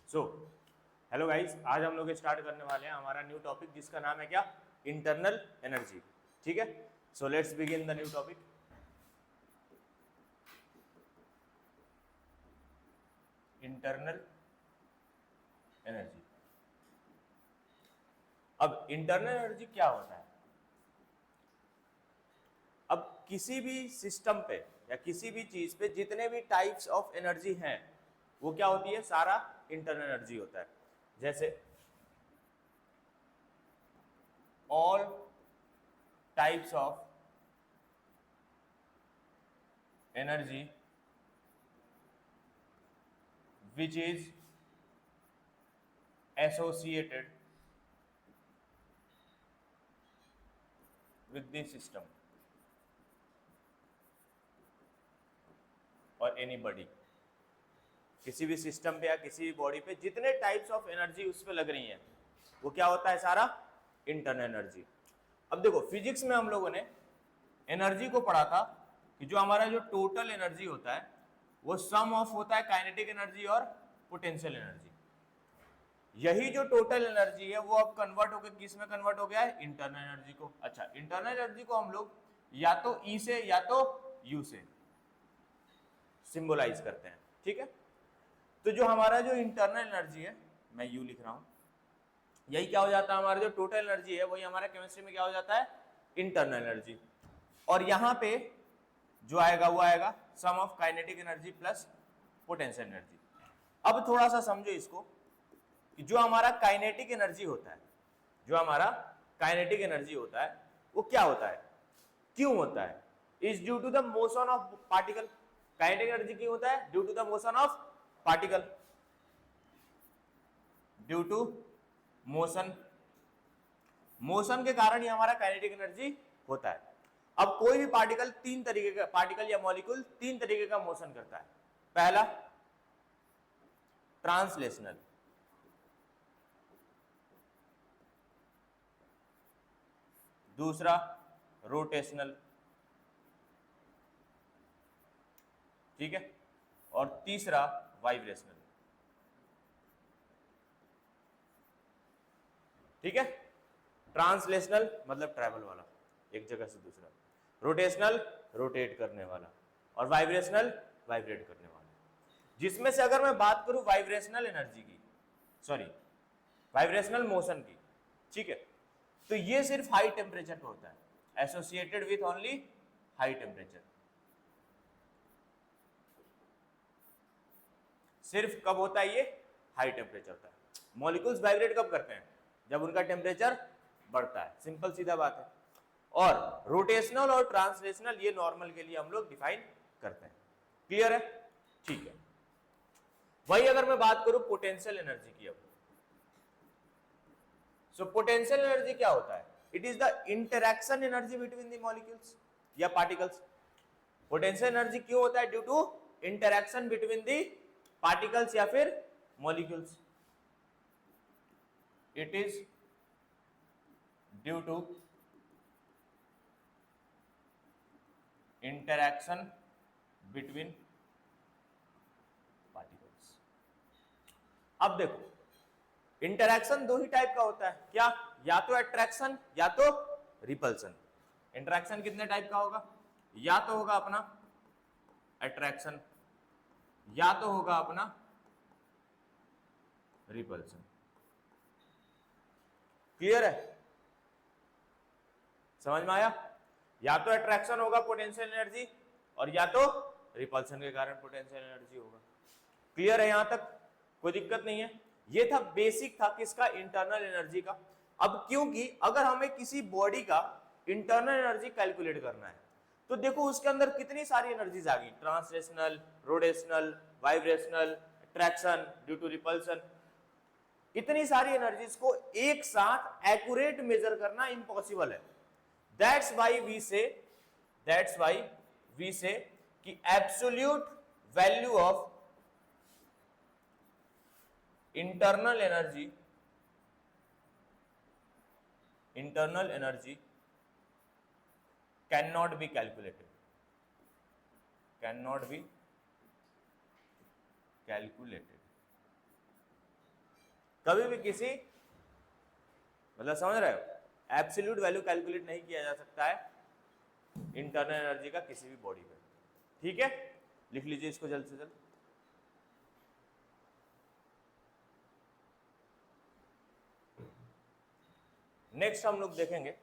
So hello guys, आज हम लोग स्टार्ट करने वाले हैं हमारा न्यू टॉपिक जिसका नाम है क्या, इंटरनल एनर्जी। ठीक है, so let's begin the new topic. Internal energy. अब इंटरनल एनर्जी क्या होता है? अब किसी भी सिस्टम पे या किसी भी चीज पे जितने भी टाइप्स ऑफ एनर्जी हैं वो क्या होती है, सारा इंटरनल एनर्जी होता है। जैसे all types of energy which is associated with the system or any body। किसी भी सिस्टम पे या किसी भी बॉडी पे जितने टाइप्स ऑफ एनर्जी उस पे लग रही हैं वो क्या होता है, सारा इंटरनल एनर्जी। अब देखो, फिजिक्स में हम लोगों ने एनर्जी को पढ़ा था कि जो हमारा जो टोटल एनर्जी होता है वो सम ऑफ होता है काइनेटिक एनर्जी और पोटेंशियल एनर्जी। यही जो टोटल एनर्जी है वो अब कन्वर्ट होकर किस में कन्वर्ट हो गया है, इंटरनल एनर्जी को। अच्छा, इंटरनल एनर्जी को हम लोग या तो ई से या तो यू से सिंबलाइज करते हैं। ठीक है, तो जो हमारा जो इंटरनल एनर्जी है, मैं यू लिख रहा हूं, यही क्या हो जाता है, हमारा जो टोटल एनर्जी है वही हमारा केमिस्ट्री में क्या हो जाता है, इंटरनल एनर्जी। और यहां पे जो आएगा वो आएगा sum of kinetic energy plus potential energy. अब थोड़ा सा समझो इसको कि जो हमारा काइनेटिक एनर्जी होता है, जो हमारा काइनेटिक एनर्जी होता है वो क्या होता है, क्यों होता है, is due to the motion of particle. Kinetic energy क्यों होता है, due to the motion of particle, due to motion. Motion के कारण ही हमारा काइनेटिक एनर्जी होता है। अब कोई भी पार्टिकल तीन तरीके का, पार्टिकल या मॉलिक्यूल तीन तरीके का मोशन करता है। पहला ट्रांसलेशनल, दूसरा रोटेशनल, ठीक है, और तीसरा वाइब्रेशनल। ठीक है, ट्रांसलेशनल मतलब ट्रैवल वाला, एक जगह से दूसरा, रोटेशनल रोटेट करने वाला, और वाइब्रेशनल वाइब्रेट करने वाला। जिसमें से अगर मैं बात करूं वाइब्रेशनल एनर्जी की, सॉरी वाइब्रेशनल मोशन की, ठीक है, तो ये सिर्फ हाई टेम्परेचर पे होता है, associated with only high temperature. सिर्फ कब होता है ये, हाई टेम्परेचर होता है। मॉलिक्यूल्स वाइब्रेट कब करते हैं, जब उनका टेम्परेचर बढ़ता है, सिंपल सीधा बात है। और रोटेशनल और ट्रांसलेशनल ये नॉर्मल के लिए हम लोग डिफाइन करते हैं। क्लियर है? ठीक है। वही अगर मैं बात करूं पोटेंशियल एनर्जी की, अब सो पोटेंशियल एनर्जी क्या होता है, it is the interaction energy between the molecules या पार्टिकल्स। पोटेंशियल एनर्जी क्यों होता है, due to interaction between the particles या फिर molecules. It is due to interaction between particles. अब देखो, इंटरैक्शन दो ही टाइप का होता है, क्या, या तो अट्रैक्शन या तो रिपल्सन। इंटरैक्शन कितने टाइप का होगा, या तो होगा अपना अट्रैक्शन या तो होगा अपना रिपल्सन। क्लियर है, समझ में आया? या तो अट्रैक्शन होगा पोटेंशियल एनर्जी और या तो रिपल्सन के कारण पोटेंशियल एनर्जी होगा। क्लियर है, यहां तक कोई दिक्कत नहीं है? ये था बेसिक था किसका, इंटरनल एनर्जी का। अब क्योंकि अगर हमें किसी बॉडी का इंटरनल एनर्जी कैलकुलेट करना है तो देखो उसके अंदर कितनी सारी एनर्जीज आ गई, translational, rotational, vibrational, attraction due to repulsion. इतनी सारी एनर्जीज को एक साथ एक्यूरेट मेजर करना इंपॉसिबल है। दैट्स वाई वी से कि absolute value of internal energy cannot be calculated कभी भी किसी मतलब समझ रहे हो, एब्सोल्यूट वैल्यू कैलकुलेट नहीं किया जा सकता है इंटरनल एनर्जी का किसी भी बॉडी में। ठीक है, लिख लीजिए इसको जल्द से जल्द। नेक्स्ट हम लोग देखेंगे,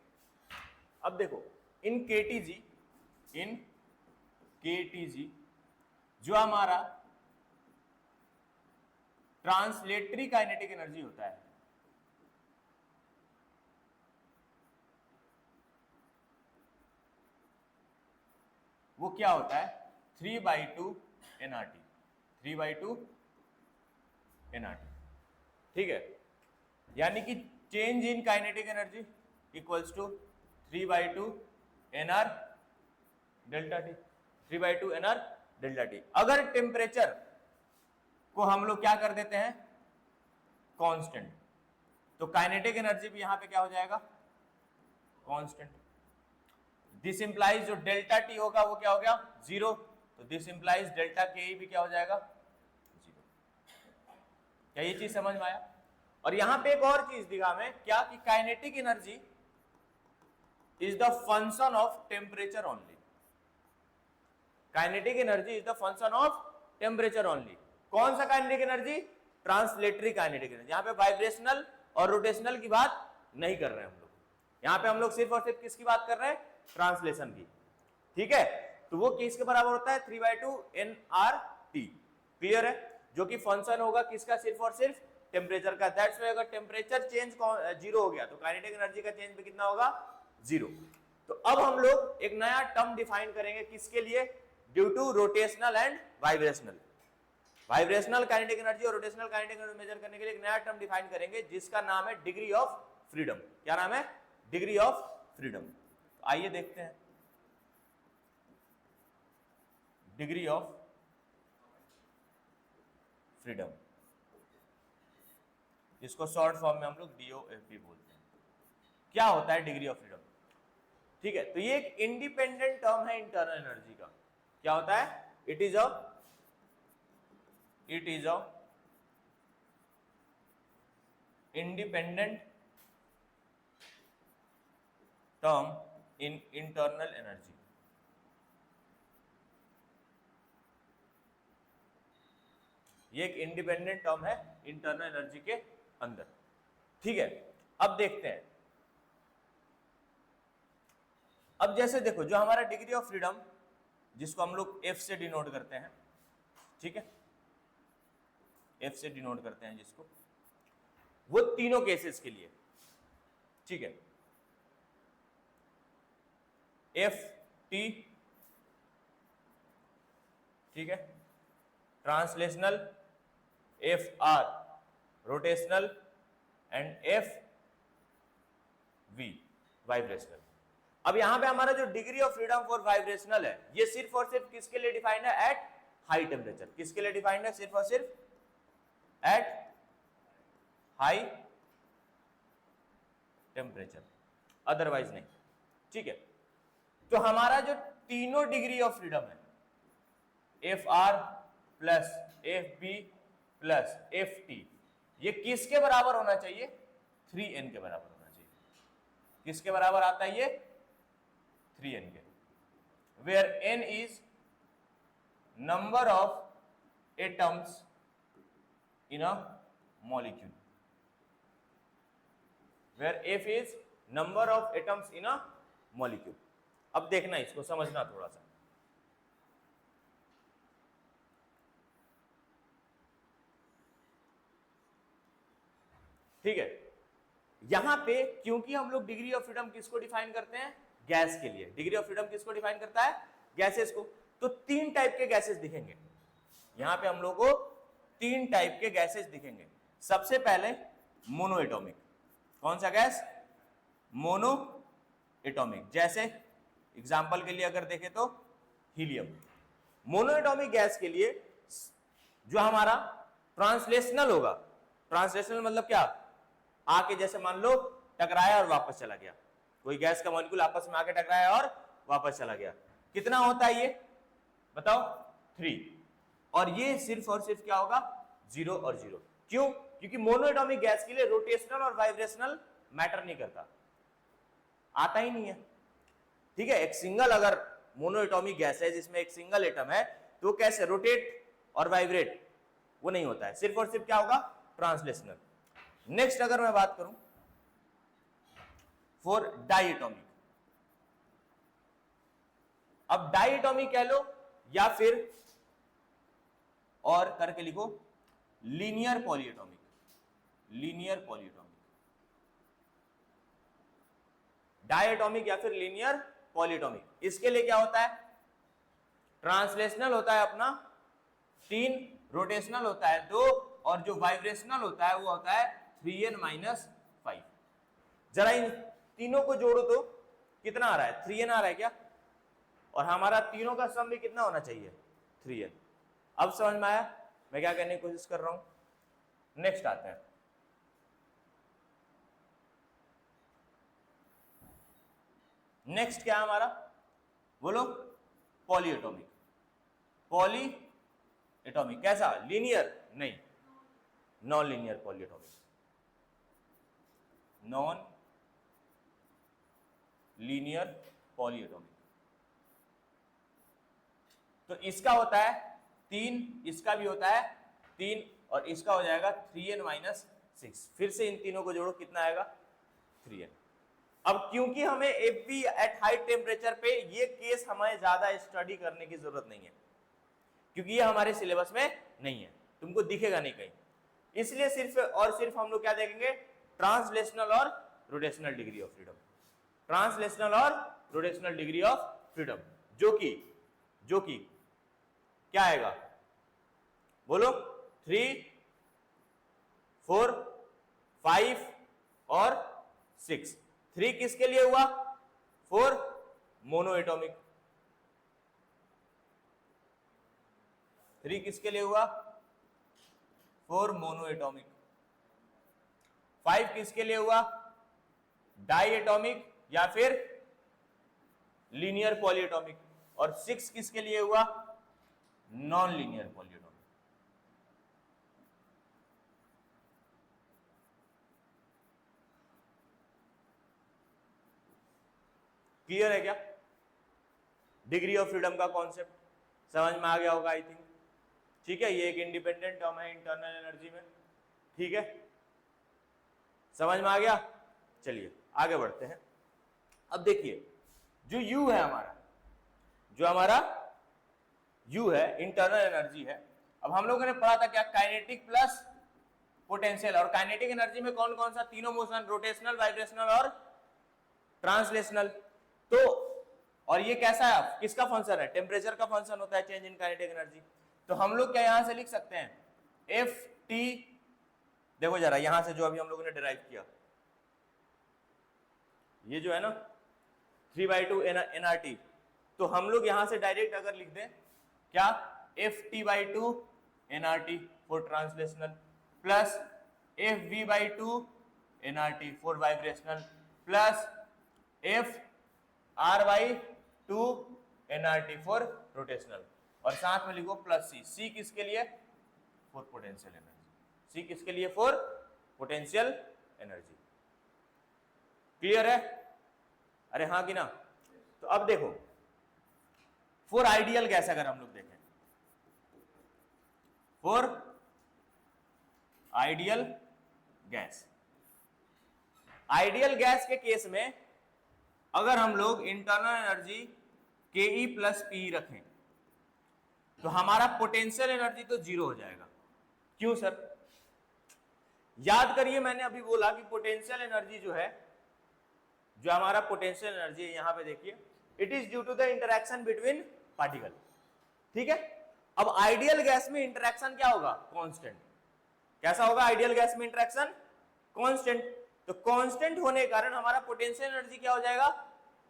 अब देखो इन केटीजी जो हमारा ट्रांसलेटरी काइनेटिक एनर्जी होता है, वो क्या होता है 3/2 nRT, 3/2 nRT। ठीक है, यानी कि change in kinetic energy equals to 3/2 nR delta T, 3/2 nR delta T. अगर टेम्परेचर को हम लोग क्या कर देते हैं कांस्टेंट, तो काइनेटिक एनर्जी भी यहां पे क्या हो जाएगा कांस्टेंट। दिस इंप्लाइज जो डेल्टा टी होगा वो क्या हो गया 0, तो दिस इंप्लाइज डेल्टा के भी क्या हो जाएगा 0। क्या ये चीज समझ में आया? और यहां पे एक और चीज दिखा मैं क्या कि kinetic energy is the function of temperature only. Kinetic energy is the function of temperature only. कौन सा kinetic energy? Translatory kinetic energy. यहां पे वाइब्रेशनल और रोटेशनल की बात नहीं कर रहे हैं हम लोग, यहां पे हम लोग सिर्फ और सिर्फ किसकी बात कर रहे हैं ट्रांसलेशन की। ठीक है, तो वो किसके बराबर होता है 3/2 nRT। क्लियर है, जो कि फंक्शन होगा किसका सिर्फ और सिर्फ टेम्परेचर का। दैट्स व्हाई अगर टेम्परेचर चेंज 0 हो गया तो काइनेटिक एनर्जी का चेंज भी कितना होगा 0। तो अब हम लोग एक नया टर्म डिफाइन करेंगे किसके लिए, due to rotational and vibrational. Vibrational kinetic energy और रोटेशनल काइनेटिक एनर्जी मेजर करने के लिए एक नया टर्म डिफाइन करेंगे जिसका नाम है डिग्री ऑफ फ्रीडम। क्या नाम है? Degree of freedom. आइए देखते हैं डिग्री ऑफ फ्रीडम, इसको शॉर्ट फॉर्म में हम लोग DOFB बोलते हैं। क्या होता है डिग्री ऑफ फ्रीडम? ठीक है, तो ये एक इंडिपेंडेंट टर्म है इंटरनल एनर्जी का। क्या होता है? It is a independent term in internal energy. ये एक इंडिपेंडेंट टर्म है इंटरनल एनर्जी के अंदर। ठीक है, अब देखते हैं। अब जैसे देखो जो हमारा डिग्री ऑफ फ्रीडम जिसको हम लोग F से डिनोट करते हैं, ठीक है, F से डिनोट करते हैं जिसको, वो तीनों केसेस के लिए। ठीक है, FT, ठीक है, translational, FR rotational and FV vibrational. अब यहां पे हमारा जो degree of freedom for vibrational है ये सिर्फ और सिर्फ किसके लिए डिफाइंड है? At high temperature. किसके लिए डिफाइंड है? सिर्फ और सिर्फ एट हाई टेम्परेचर, अदरवाइज नहीं। ठीक है, तो हमारा जो तीनों डिग्री ऑफ फ्रीडम है FR plus FB plus FT, ये किसके बराबर होना चाहिए? 3n के बराबर होना चाहिए। किसके बराबर आता है ये? 3n के, where n is number of atoms in a molecule, where f is number of atoms in a molecule. अब देखना, इसको समझना थोड़ा सा। ठीक है, यहां पे क्योंकि हम लोग डिग्री ऑफ फ्रीडम किसको डिफाइन करते हैं? गैस के लिए। डिग्री ऑफ फ्रीडम किसको डिफाइन करता है? गैसेस को। तो तीन टाइप के गैसेस दिखेंगे यहां पे हम लोग को, तीन टाइप के गैसेस दिखेंगे। सबसे पहले मोनो एटॉमिक। कौन सा गैस? Mono atomic. जैसे एग्जांपल के लिए अगर देखें तो हीलियम। मोनो एटॉमिक गैस के लिए जो हमारा ट्रांसलेशनल होगा, ट्रांसलेशनल मतलब क्या? आके जैसे मान लो टकराया और वापस चला गया, कोई गैस का मॉलिक्यूल आपस में आके टकराया और वापस चला गया, कितना होता है ये बताओ? 3। और ये सिर्फ और सिर्फ क्या होगा? 0 और 0। क्यों? क्योंकि मोनोएटॉमिक गैस के लिए रोटेशनल और वाइब्रेशनल मैटर नहीं करता, आता ही नहीं है। ठीक है, एक सिंगल अगर मोनोएटॉमिक गैस है जिसमें एक सिंगल एटम है तो कैसे रोटेट और वाइब्रेट, वो नहीं होता है, सिर्फ और सिर्फ क्या होगा, ट्रांसलेशनल। नेक्स्ट अगर मैं बात करूं फॉर डाइएटॉमिक, अब डाइएटॉमिक कह लो या फिर और करके लिखो linear polyatomic, linear polyatomic, diatomic या फिर लीनियर पॉलीएटॉमिक। इसके लिए क्या होता है, ट्रांसलेशनल होता है अपना 3, रोटेशनल होता है 2, और जो वाइब्रेशनल होता है वो होता है 3n - 5। जरा इन तीनों को जोड़ो तो कितना आ रहा है, 3n आ रहा है क्या, और हमारा तीनों का सम भी कितना होना चाहिए, 3n। अब समझ में आया मैं क्या करने की कोशिश कर रहा हूं। नेक्स्ट आते हैं, नेक्स्ट क्या है हमारा, बोलो, पॉलीएटॉमिक। पॉलीएटॉमिक कैसा, लीनियर नहीं, non linear polyatomic, non linear polyatomic. तो इसका होता है 3, इसका भी होता है 3, और इसका हो जाएगा 3n - 6। फिर से इन तीनों को जोड़ो कितना आएगा, 3n। अब क्योंकि हमें Fp एट हाई टेम्परेचर पे ये केस हमें ज्यादा स्टडी करने की जरूरत नहीं है, क्योंकि ये हमारे सिलेबस में नहीं है, तुमको दिखेगा नहीं कहीं, इसलिए सिर्फ और सिर्फ हम लोग क्या देखेंगे, ट्रांसलेशनल और rotational degree of freedom, translational और रोटेशनल डिग्री ऑफ फ्रीडम, जो कि क्या आएगा, बोलो, 3, 4, 5 और 6। 3 किसके लिए हुआ, 4 मोनोएटॉमिक, 3 किसके लिए हुआ, 4 मोनोएटॉमिक, 5 किसके लिए हुआ, डाइएटॉमिक या फिर लीनियर पॉलीएटॉमिक, और 6 किसके लिए हुआ, नॉन लीनियर पॉलीएटॉमिक। क्लियर है क्या, डिग्री ऑफ फ्रीडम का कॉन्सेप्ट समझ में आ गया होगा आई थिंक। ठीक है, ये एक इंडिपेंडेंट टर्म है इंटरनल एनर्जी में, ठीक है, समझ में आ गया। चलिए आगे बढ़ते हैं। अब देखिए जो U है हमारा, जो हमारा U है इंटरनल एनर्जी है। अब हम लोगों ने पढ़ा था क्या, काइनेटिक प्लस पोटेंशियल, और काइनेटिक एनर्जी में कौन कौन सा, तीनों मोशन, रोटेशनल, वाइब्रेशनल और ट्रांसलेशनल। तो और ये कैसा है, किसका फंक्शन है, टेम्परेचर का फंक्शन होता है चेंज इन काइनेटिक एनर्जी। तो हम लोग क्या यहां से लिख सकते हैं, Ft, देखो जरा यहां से जो अभी हम लोगों ने डिराइव किया, ये जो है ना 3/2 nRT, तो हम लोग यहां से डायरेक्ट अगर लिख दें क्या, Ft/2 nRT for translational plus Fv/2 nRT for vibrational plus Fr/2 nRT for rotational, और साथ में लिखो प्लस C किसके लिए, फॉर पोटेंशियल एनर्जी, C किसके लिए, फॉर पोटेंशियल एनर्जी। क्लियर है, अरे हाँ कि ना। तो अब देखो फॉर आइडियल गैस अगर हम लोग देखें, for ideal gas, ideal gas के केस में अगर हम लोग इंटरनल एनर्जी Ke + Pe रखें तो हमारा पोटेंशियल एनर्जी तो 0 हो जाएगा। क्यों सर, याद करिए मैंने अभी बोला कि पोटेंशियल एनर्जी जो है, जो हमारा पोटेंशियल एनर्जी है, यहां पे देखिए, it is due to the interaction between particle. ठीक है, अब आइडियल गैस में इंटरेक्शन क्या होगा, कांस्टेंट। कैसा होगा आइडियल गैस में इंटरेक्शन, कांस्टेंट। तो कांस्टेंट होने के कारण हमारा पोटेंशियल एनर्जी क्या हो जाएगा,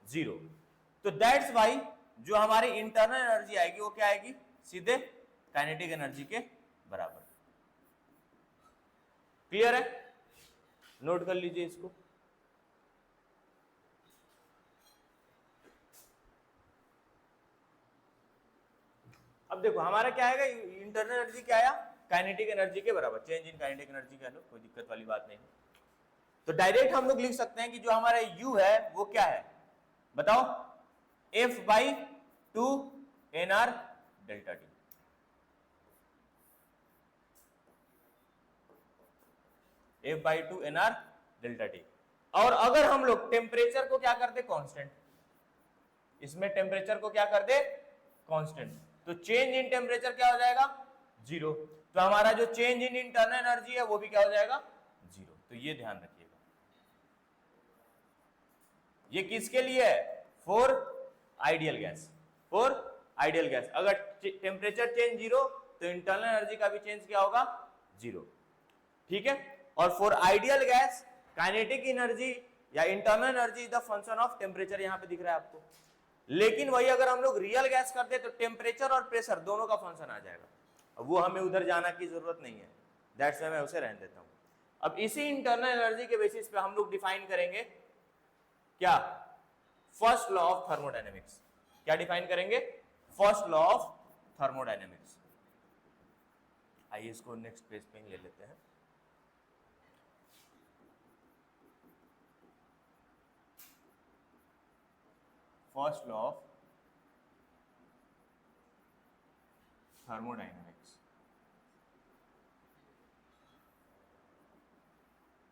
0। तो दैट्स वाई जो हमारी इंटरनल एनर्जी आएगी वो क्या आएगी, सीधे काइनेटिक एनर्जी के बराबर। क्लियर है, नोट कर लीजिए इसको। अब देखो हमारा क्या आएगा, इंटरनल एनर्जी क्या आया, काइनेटिक एनर्जी के बराबर, चेंज इन काइनेटिक एनर्जी कह लो, कोई दिक्कत वाली बात नहीं। तो डायरेक्ट हम लोग लिख सकते हैं कि जो हमारा U है वो क्या है बताओ, F/2 nr delta T. F/2 nr delta T. और अगर हम लोग टेम्परेचर को क्या कर दे कांस्टेंट, इसमें टेम्परेचर को क्या कर दे कांस्टेंट, तो चेंज इन टेम्परेचर क्या हो जाएगा 0। तो हमारा जो चेंज इन इंटरनल एनर्जी है वो भी क्या हो जाएगा 0। तो ये ध्यान रखिएगा, ये किसके लिए है, for ideal gas, for ideal gas. अगर टेम्परेचर चेंज 0 तो इंटरनल एनर्जी का भी चेंज क्या होगा 0, ठीक है। और for ideal gas kinetic energy या internal energy is the function of temperature, यहां पे दिख रहा है आपको। लेकिन वही अगर हम लोग रियल गैस करते तो टेम्परेचर और प्रेशर दोनों का फंक्शन आ जाएगा, अब वो हमें उधर जाना की जरूरत नहीं है, दैट्स व्हाई मैं उसे रहने देता हूं। अब इसी इंटरनल एनर्जी के बेसिस पे हम लोग डिफाइन करेंगे क्या, फर्स्ट लॉ ऑफ थर्मोडायनेमिक्स। क्या डिफाइन करेंगे, फर्स्ट लॉ ऑफ थर्मोडायनेमिक्स। आइए इसको नेक्स्ट पेज पे ले लेते हैं। फर्स्ट लॉ ऑफ थर्मोडायनेमिक्स,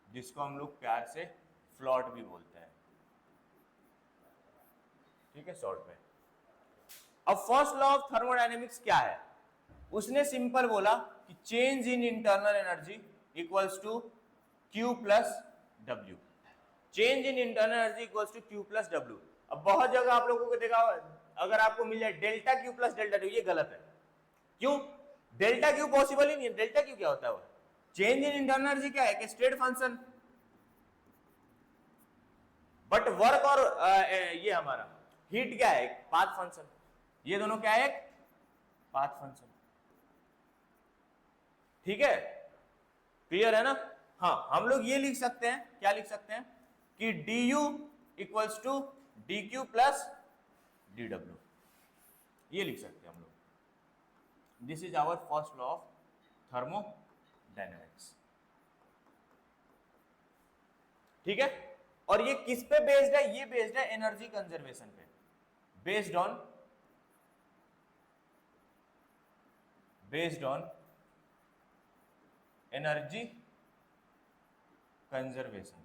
जिसको हम लोग प्यार से फ्लॉट भी बोलते हैं, ठीक है, शॉर्ट में। अब फर्स्ट लॉ ऑफ थर्मोडायनेमिक्स क्या है, उसने सिंपल बोला कि change in internal energy equals to Q plus W, change in internal energy equals to Q plus W। अब बहुत जगह आप लोगों को देखा, अगर आपको मिल जाए delta Q plus delta W, ये गलत है। क्यों, डेल्टा Q पॉसिबल ही नहीं है। डेल्टा Q क्या होता है, वो चेंज इन इंटरनल एनर्जी क्या है, स्टेट फंक्शन, बट वर्क और ये हमारा हीट क्या है, पाथ फंक्शन। ये दोनों क्या है, पाथ फंक्शन, ठीक है, क्लियर है ना। हाँ, हम लोग ये लिख सकते हैं, क्या लिख सकते हैं कि du equals to dq plus dw, ये लिख सकते हैं हम लोग। This is our first law of thermodynamics, ठीक है। और ये किस पे बेस्ड है, ये बेस्ड है एनर्जी कंजर्वेशन पे, based on energy conservation.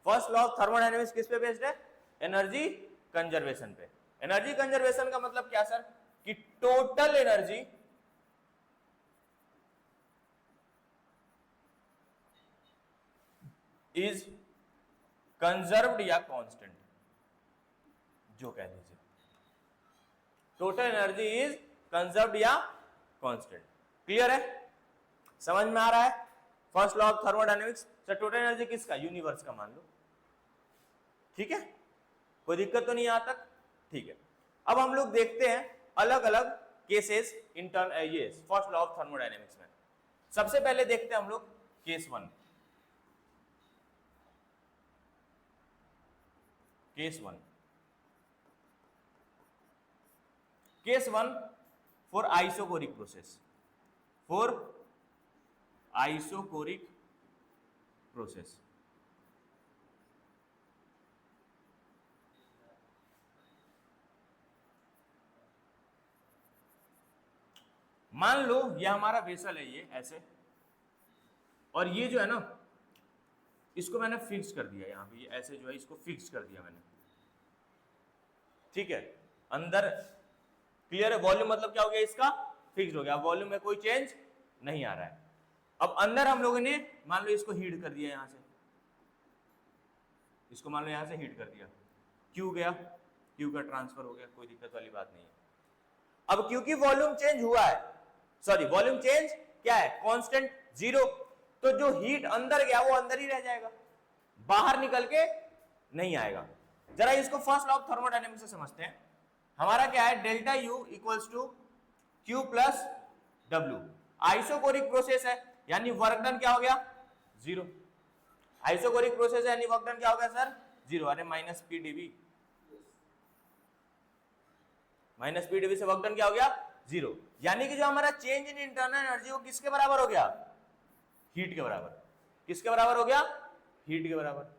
First law of thermodynamics किस पे बेस्ड है, एनर्जी कंजर्वेशन पे। एनर्जी कंजर्वेशन का मतलब क्या सर, कि टोटल एनर्जी इज कंजर्व्ड या कांस्टेंट, जो कह दीजिए, टोटल एनर्जी इज कंजर्व्ड या कांस्टेंट। क्लियर है, समझ में आ रहा है। First law of thermodynamics, sir total energy किसका, यूनिवर्स का मान लो, ठीक है, कोई दिक्कत तो नहीं यहां तक, ठीक है। अब हम लोग देखते हैं अलग अलग केसेस ये फर्स्ट लॉ ऑफ थर्मोडायनेमिक्स में। सबसे पहले देखते हैं हम लोग case 1। Case 1 for isochoric process, for isochoric process. मान लो ये हमारा वेसल है, ये ऐसे, और ये जो है ना, इसको मैंने फिक्स कर दिया यहां पे, ये ऐसे जो है इसको फिक्स कर दिया मैंने, ठीक है, अंदर। क्लियर है, वॉल्यूम मतलब क्या हो गया, इसका फिक्स हो गया, वॉल्यूम में कोई चेंज नहीं आ रहा है। अब अंदर हम लोगों ने मान लो इसको हीट कर दिया, यहां से इसको मान लो यहां से हीट कर दिया, क्यू गया, क्यू का ट्रांसफर हो गया, कोई दिक्कत वाली बात नहीं है। अब क्योंकि वॉल्यूम चेंज हुआ है, सॉरी वॉल्यूम चेंज क्या है, कांस्टेंट 0, तो जो हीट अंदर गया वो अंदर ही रह जाएगा, बाहर निकल के नहीं आएगा। जरा इसको फर्स्ट लॉ ऑफ थर्मोडायनेमिक्स से समझते हैं। हमारा क्या है, delta U equals to Q plus W, isochoric process है, यानी वर्क डन क्या हो गया 0। आइसोकोरिक प्रोसेस है यानी वर्क डन क्या हो गया सर 0, अरे minus P DV. Minus P W से वर्क डन क्या हो गया, 0। यानी कि जो हमारा चेंज इन इंटरनल एनर्जी वो किसके बराबर हो गया, हीट के बराबर। किसके बराबर हो गया, हीट के बराबर,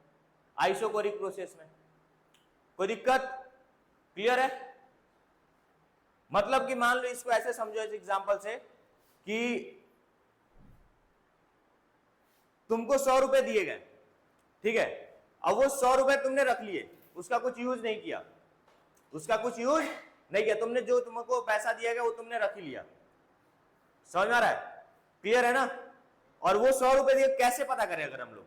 आइसोकोरिक प्रोसेस में। कोई दिक्कत, क्लियर है? मतलब कि मान लो इसको ऐसे समझो इस एग्जांपल से कि तुमको 100 रुपए दिए गए, ठीक है, अब वो 100 रुपए तुमने रख लिए, उसका कुछ यूज नहीं किया, उसका कुछ यूज नहीं किया, तुमने जो तुमको पैसा दिया गया वो तुमने रख ही लिया। समझ में आ रहा है, क्लियर है ना? और वो 100 रुपए दिए, कैसे पता करें अगर हम लोग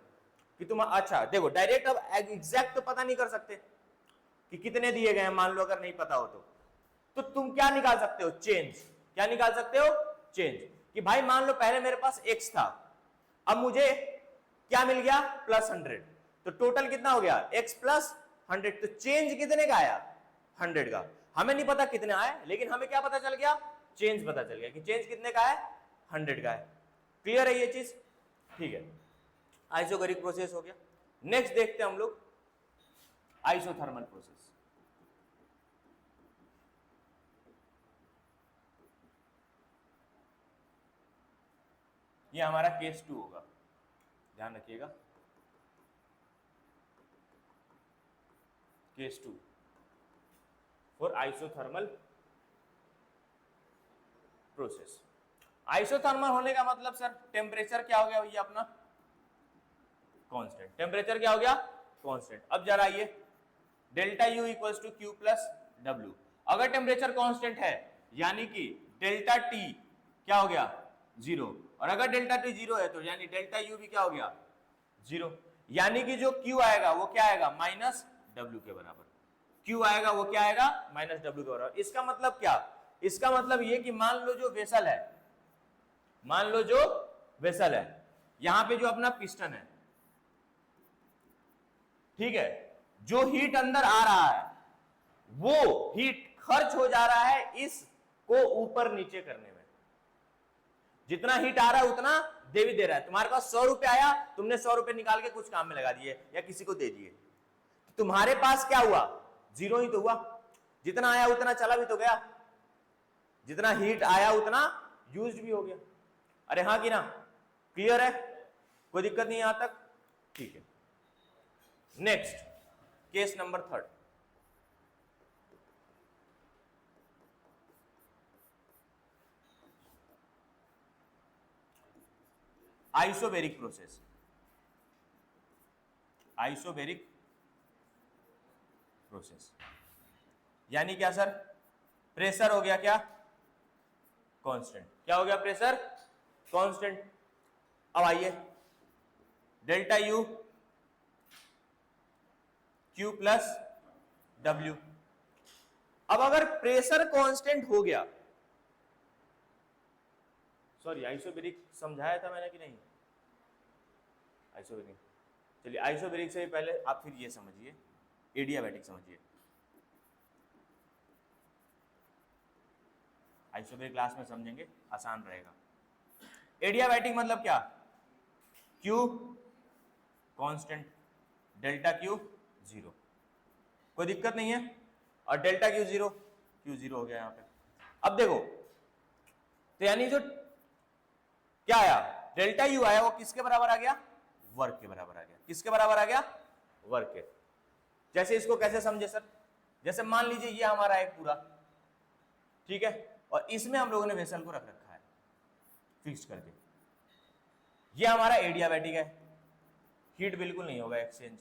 कि तुम, अच्छा देखो डायरेक्ट अब एग्जैक्ट तो पता नहीं कर सकते कि कितने दिए गए हैं, मान लो अगर नहीं पता हो तो तुम क्या निकाल सकते हो, चेंज। क्या निकाल सकते हो, चेंज। कि भाई मान लो पहले मेरे पास x था, अब मुझे क्या मिल गया, +100, तो टोटल कितना हो गया, x + 100, तो चेंज कितने का आया, 100 का। हमें नहीं पता कितने आए, लेकिन हमें क्या पता चल गया, चेंज पता चल गया कि चेंज कितने का है, 100 का है। क्लियर है ये चीज? ठीक है, आइसोकोरिक प्रोसेस हो गया। नेक्स्ट देखते हैं हम लोग आइसोथर्मल प्रोसेस। ये हमारा केस 2 होगा, ध्यान रखिएगा, case 2 for isothermal process. Isothermal होने का मतलब सर टेम्परेचर क्या हो गया भैया अपना, कांस्टेंट। टेम्परेचर क्या हो गया, कांस्टेंट। अब जरा ये delta U equals to Q plus W. अगर टेम्परेचर कांस्टेंट है यानी कि डेल्टा टी क्या हो गया, 0, और अगर डेल्टा टी 0 है तो यानी डेल्टा यू भी क्या हो गया, 0। यानी कि जो क्यू आएगा वो क्या आएगा, -w के बराबर। क्यू आएगा वो क्या आएगा, -w के बराबर। इसका मतलब क्या, इसका मतलब ये कि मान लो जो वेसल है, मान लो जो वेसल है, यहां पे जो अपना पिस्टन है, ठीक है, जो हीट अंदर आ रहा है वो हीट खर्च हो जा रहा है इसको ऊपर नीचे करने में। जितना हीट आ रहा है उतना दे भी दे रहा है। तुम्हारे पास 100 रुपए आया, तुमने 100 रुपए निकाल के कुछ काम में लगा दिए या किसी को दे दिए, तो तुम्हारे पास क्या हुआ, 0 ही तो हुआ। जितना आया उतना चला भी तो गया, जितना हीट आया उतना यूज्ड भी हो गया। अरे हाँ कि ना, क्लियर है, कोई दिक्कत नहीं यहां तक, ठीक है। Next case number 3, isobaric process. Isobaric process यानी क्या सर, प्रेशर हो गया क्या, कांस्टेंट। क्या हो गया, प्रेशर कांस्टेंट। अब आइए delta U Q plus W. अब अगर प्रेशर कांस्टेंट हो गया, सॉरी आइसोबेरिक समझाया था मैंने कि नहीं, आइसोबेरिक, चलिए आइसोबेरिक से पहले आप फिर ये समझिए, एडियाबैटिक समझिए। आइसोबेरिक क्लास में समझेंगे, आसान रहेगा। एडियाबैटिक मतलब क्या, क्यू कांस्टेंट, डेल्टा क्यू 0, कोई दिक्कत नहीं है, और डेल्टा क्यू 0, क्यू 0 हो गया यहां पे। अब देखो तो यानी जो क्या आया, डेल्टा यू आया, वो किसके बराबर आ गया, वर्क के बराबर आ गया। किसके बराबर आ गया, वर्क के। जैसे इसको कैसे समझे सर, जैसे मान लीजिए ये हमारा एक पूरा, ठीक है, और इसमें हम लोगों ने वेसल को रख रखा है फिक्स करके। ये हमारा एडियाबैटिक है, हीट बिल्कुल नहीं होगा एक्सचेंज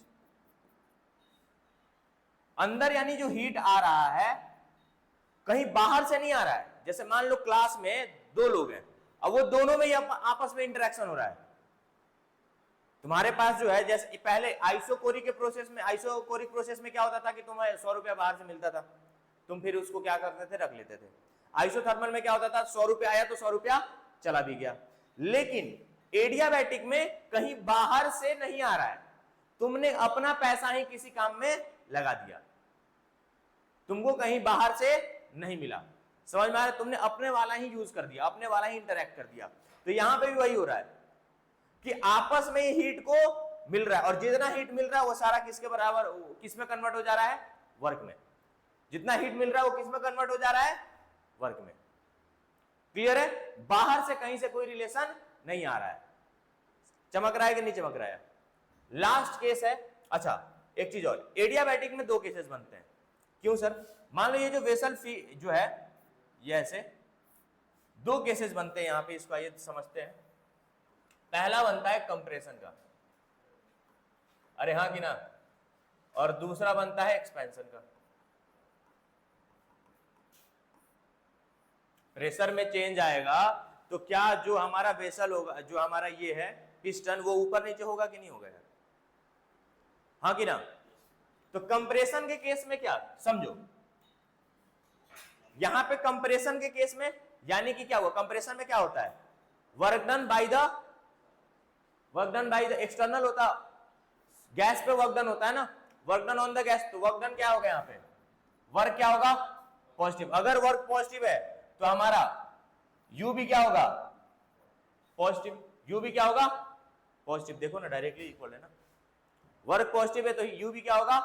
अंदर, यानी जो हीट आ रहा है कहीं बाहर से नहीं आ रहा है। जैसे मान लो क्लास में 2 लोग हैं, अब वो दोनों में ही आपस में इंटरेक्शन हो रहा है। तुम्हारे पास जो है, जैसे पहले आइसोकोरिक के प्रोसेस में, आइसोकोरिक प्रोसेस में क्या होता था कि तुम्हें 100 रुपया बाहर से मिलता था, तुम फिर उसको क्या करते थे, रख लेते थे। आइसोथर्मल में क्या होता था, 100 रुपया आया तो 100 रुपया चला भी गया। लेकिन एडियाबैटिक में कहीं बाहर से नहीं आ रहा है, तुमने अपना पैसा ही किसी काम में लगा दिया, तुमको कहीं बाहर से नहीं मिला। समझ में आ रहा है, तुमने अपने वाला ही यूज कर दिया, अपने वाला ही इंटरेक्ट कर दिया। तो यहां पे भी वही हो रहा है कि आपस में हीट को मिल रहा है, और जितना हीट मिल रहा है वो सारा किसके बराबर, किस में कन्वर्ट हो जा रहा है, वर्क में। जितना हीट मिल रहा है वो किस में कन्वर्ट हो जा रहा है, वर्क में। क्लियर है, बाहर से कहीं से कोई रिलेशन नहीं आ रहा है। चमक रहा है कि नहीं चमक रहा है। लास्ट केस है, अच्छा एक चीज और, एडियाबैटिक में दो केसेस बनते हैं। क्यों सर? मान लो ये जो वेसल फी जो है ये ऐसे दो केसेस बनते हैं यहां पे, इसको आइए समझते हैं। पहला बनता है कंप्रेशन का, अरे हाँ कि ना, और दूसरा बनता है एक्सपेंशन का। प्रेशर में चेंज आएगा तो क्या जो हमारा वेसल होगा, जो हमारा ये है पिस्टन, वो ऊपर नीचे होगा कि नहीं होगा यार, हाँ कि ना? तो कंप्रेशन के केस में क्या समझो, यहां पे कंप्रेशन के केस में यानी कि क्या हुआ, कंप्रेशन में क्या होता है, work done by the external होता, गैस पे वर्क डन होता है ना, work done on the gas, तो वर्क डन क्या होगा यहाँ पे, वर्क क्या होगा, पॉजिटिव। अगर वर्क पॉजिटिव है तो हमारा यू भी क्या होगा, पॉजिटिव। यू भी क्या होगा, पॉजिटिव। देखो ना डायरेक्टली इक्वल है ना, वर्क पॉजिटिव है तो यू भी क्या होगा,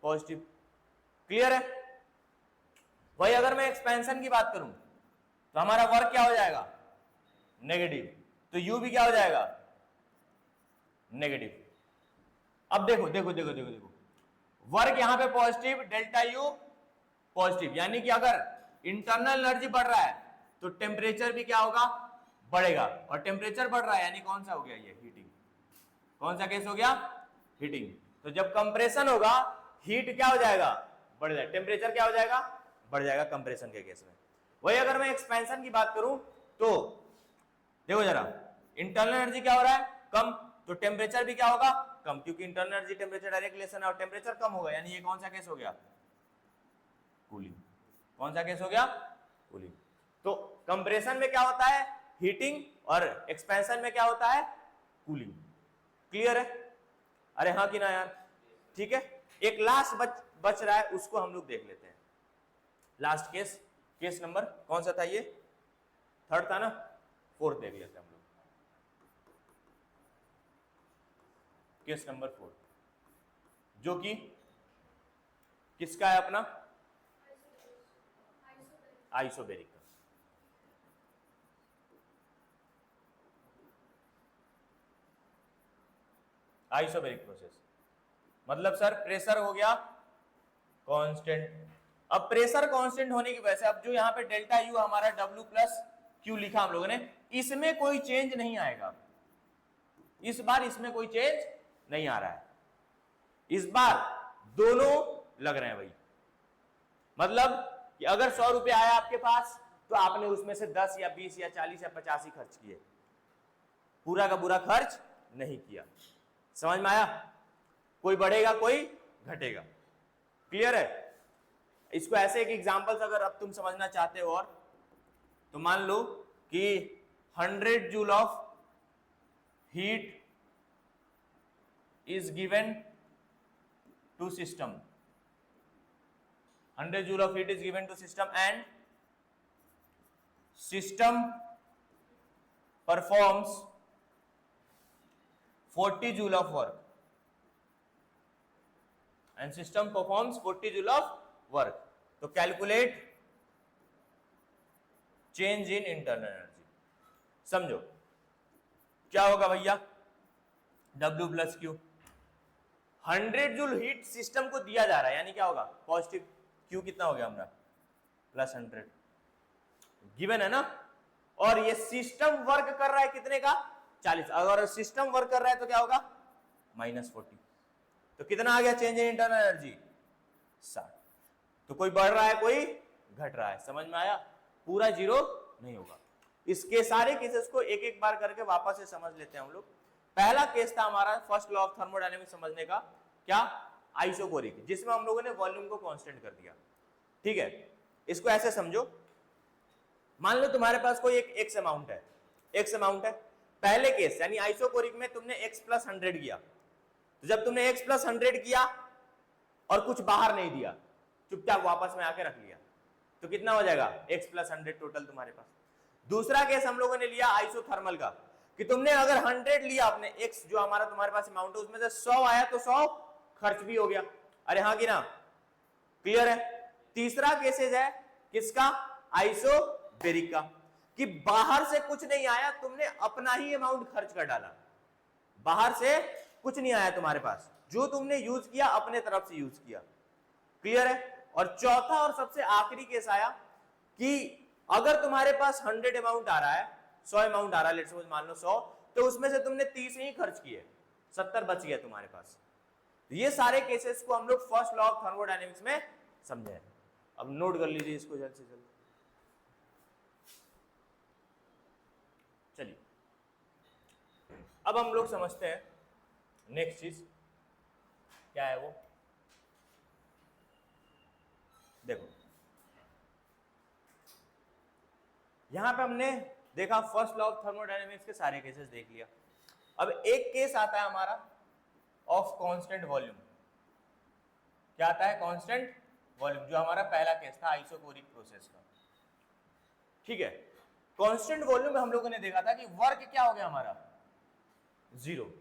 पॉजिटिव। क्लियर है? वही अगर मैं एक्सपेंशन की बात करूं तो हमारा वर्क क्या हो जाएगा, नेगेटिव, तो यू भी क्या हो जाएगा, नेगेटिव। अब देखो देखो देखो देखो देखो, वर्क यहां पे पॉजिटिव, डेल्टा यू पॉजिटिव, यानी कि अगर इंटरनल एनर्जी बढ़ रहा है तो टेम्परेचर भी क्या होगा, बढ़ेगा। और टेम्परेचर बढ़ रहा है यानी कौन सा हो गया, ये हीटिंग। कौन सा केस हो गया, हीटिंग। तो जब कंप्रेशन होगा हीट क्या हो जाएगा, बढ़ जाएगा, टेम्परेचर क्या हो जाएगा, बढ़ जाएगा कंप्रेशन के केस में। वही अगर मैं एक्सपेंशन की बात करूं तो देखो जरा, इंटरनल एनर्जी क्या हो रहा है, कम, तो टेम्परेचर भी क्या होगा, कम, क्योंकि internal energy temperature direct relation है, और टेम्परेचर कम होगा यानी ये कौन सा केस हो गया, कूलिंग। कौन सा केस हो गया, कूलिंग। तो कंप्रेशन में क्या होता है, हीटिंग, और एक्सपेंशन में क्या होता है, कूलिंग। क्लियर है? अरे हाँ कि ना यार, ठीक है। एक लास्ट बच रहा है, उसको हम लोग देख लेते हैं। लास्ट केस, केस नंबर कौन सा था ये, थर्ड था ना, फोर्थ देख लेते हैं हम लोग। केस नंबर 4 जो कि किसका है, अपना आइसोबैरिक का। आइसोबैरिक प्रोसेस मतलब सर प्रेशर हो गया कांस्टेंट। अब प्रेशर कांस्टेंट होने की वजह से अब जो यहाँ पे डेल्टा यू हमारा W प्लस क्यू लिखा हम लोगों ने, इसमें कोई चेंज नहीं आएगा। इस बार इसमें कोई चेंज नहीं आ रहा है, इस बार दोनों लग रहे हैं भाई। मतलब कि अगर 100 रुपए आया आपके पास तो आपने उसमें से 10 या 20 या 40 या 50 ही खर्च किए, पूरा का पूरा खर्च नहीं किया। समझ में आया? कोई बढ़ेगा कोई घटेगा। क्लियर है? इसको ऐसे एक एग्जांपल अगर अब तुम समझना चाहते हो, और तो मान लो कि 100 joule of heat is given to system, 100 joule of heat is given to system and system performs 40 joule of work, and system performs 40 joule of work. तो calculate change in internal energy. समझो क्या होगा भैया, W plus Q, 100 joule heat system को दिया जा रहा है यानी क्या होगा, पॉजिटिव। क्यू कितना हो गया हमारा, प्लस 100 गिवन है ना, और ये सिस्टम वर्क कर रहा है कितने का, 40। अगर सिस्टम वर्क कर रहा है तो क्या होगा, -40। तो कितना आ गया चेंज इन इंटरनल एनर्जी, 60। तो कोई बढ़ रहा है कोई घट रहा है। समझ में आया? पूरा जीरो नहीं होगा। इसके सारे केसेस को एक एक बार करके वापस से समझ लेते हैं हम लोग। पहला केस था हमारा फर्स्ट लॉ ऑफ थर्मोडायनेमिक्स समझने का, क्या, आइसोकोरिक, जिसमें हम लोगों ने वॉल्यूम को कांस्टेंट कर दिया। ठीक है, इसको ऐसे समझो, मान लो तुम्हारे पास कोई एक एक्स अमाउंट है, एक्स अमाउंट है। पहले केस यानी आइसोकोरिक में तुमने x प्लस 100 किया, तो जब तुमने x प्लस 100 किया और कुछ बाहर नहीं दिया, चुपचाप वापस में आके रख लिया, तो कितना हो जाएगा, x प्लस 100 टोटल तुम्हारे पास। दूसरा केस हम लोगों ने लिया आइसोथर्मल का, कि तुमने अगर 100 लिया आपने, x जो हमारा तुम्हारे पास अमाउंट है उसमें से 100 आया तो 100 खर्च भी हो गया। अरे हाँ कि ना, क्लियर है? तीसरा केसेज है किसका, आइसोबेरिक का, कि बाहर से कुछ नहीं आया, तुमने अपना ही अमाउंट खर्च कर डाला, बाहर से कुछ नहीं आया तुम्हारे पास, जो तुमने यूज किया अपने तरफ से यूज किया। क्लियर है। और चौथा और सबसे आखिरी केस आया कि अगर तुम्हारे पास 100 अमाउंट आ रहा है, 100 अमाउंट आ रहा है, लेट्स सपोज मान लो 100, तो उसमें से तुमने 30 ही खर्च किए, 70 बच गया तुम्हारे पास। ये सारे केसेस को हम लोग फर्स्ट लॉ ऑफ थर्मोडायनेमिक्स में समझे। अब नोट कर लीजिए इसको जल्द से जल्द। चलिए अब हम लोग समझते हैं नेक्स्ट चीज क्या है वो। देखो यहां पे हमने देखा फर्स्ट लॉ ऑफ थर्मोडायनेमिक्स के सारे केसेस देख लिया। अब एक केस आता है हमारा ऑफ कांस्टेंट वॉल्यूम। क्या आता है, कांस्टेंट वॉल्यूम, जो हमारा पहला केस था आइसोकोरिक प्रोसेस का। ठीक है, कांस्टेंट वॉल्यूम में हम लोगों ने देखा था कि वर्क क्या हो गया हमारा, जीरो,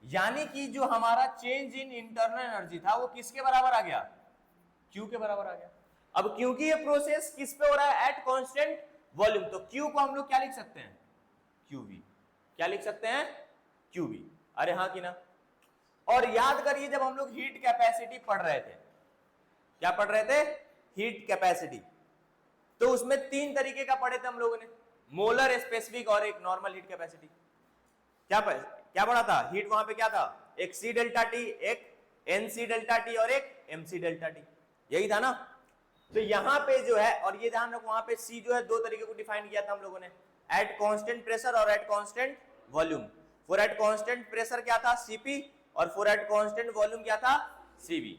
यानी कि जो हमारा चेंज इन इंटरनल एनर्जी था वो किसके बराबर आ गया, Q के बराबर आ गया। अब क्योंकि ये प्रोसेस किस पे हो रहा है, एट कांस्टेंट वॉल्यूम, तो Q को हम लोग क्या लिख सकते हैं, QV। क्या लिख सकते हैं, QV। अरे हाँ कि ना। और याद करिए जब हम लोग हीट कैपेसिटी पढ़ रहे थे, क्या पढ़ रहे थे, हीट कैपेसिटी, तो उसमें 3 तरीके का पढ़े थे हम लोगों ने, मोलर, स्पेसिफिक और एक नॉर्मल हीट कैपेसिटी। क्या पढ़ा था, हीट वहां पे क्या था, एक C डेल्टा T, एक NC डेल्टा T और एक MC डेल्टा T, यही था ना। तो यहां पे जो है, और ये ध्यान रखो वहां पे C जो है 2 तरीके को डिफाइन किया था हम लोगों ने, एट कांस्टेंट प्रेशर और eight constant volume. For eight constant pressure क्या था, Cp, और फॉर एट कांस्टेंट वॉल्यूम क्या था, Cv।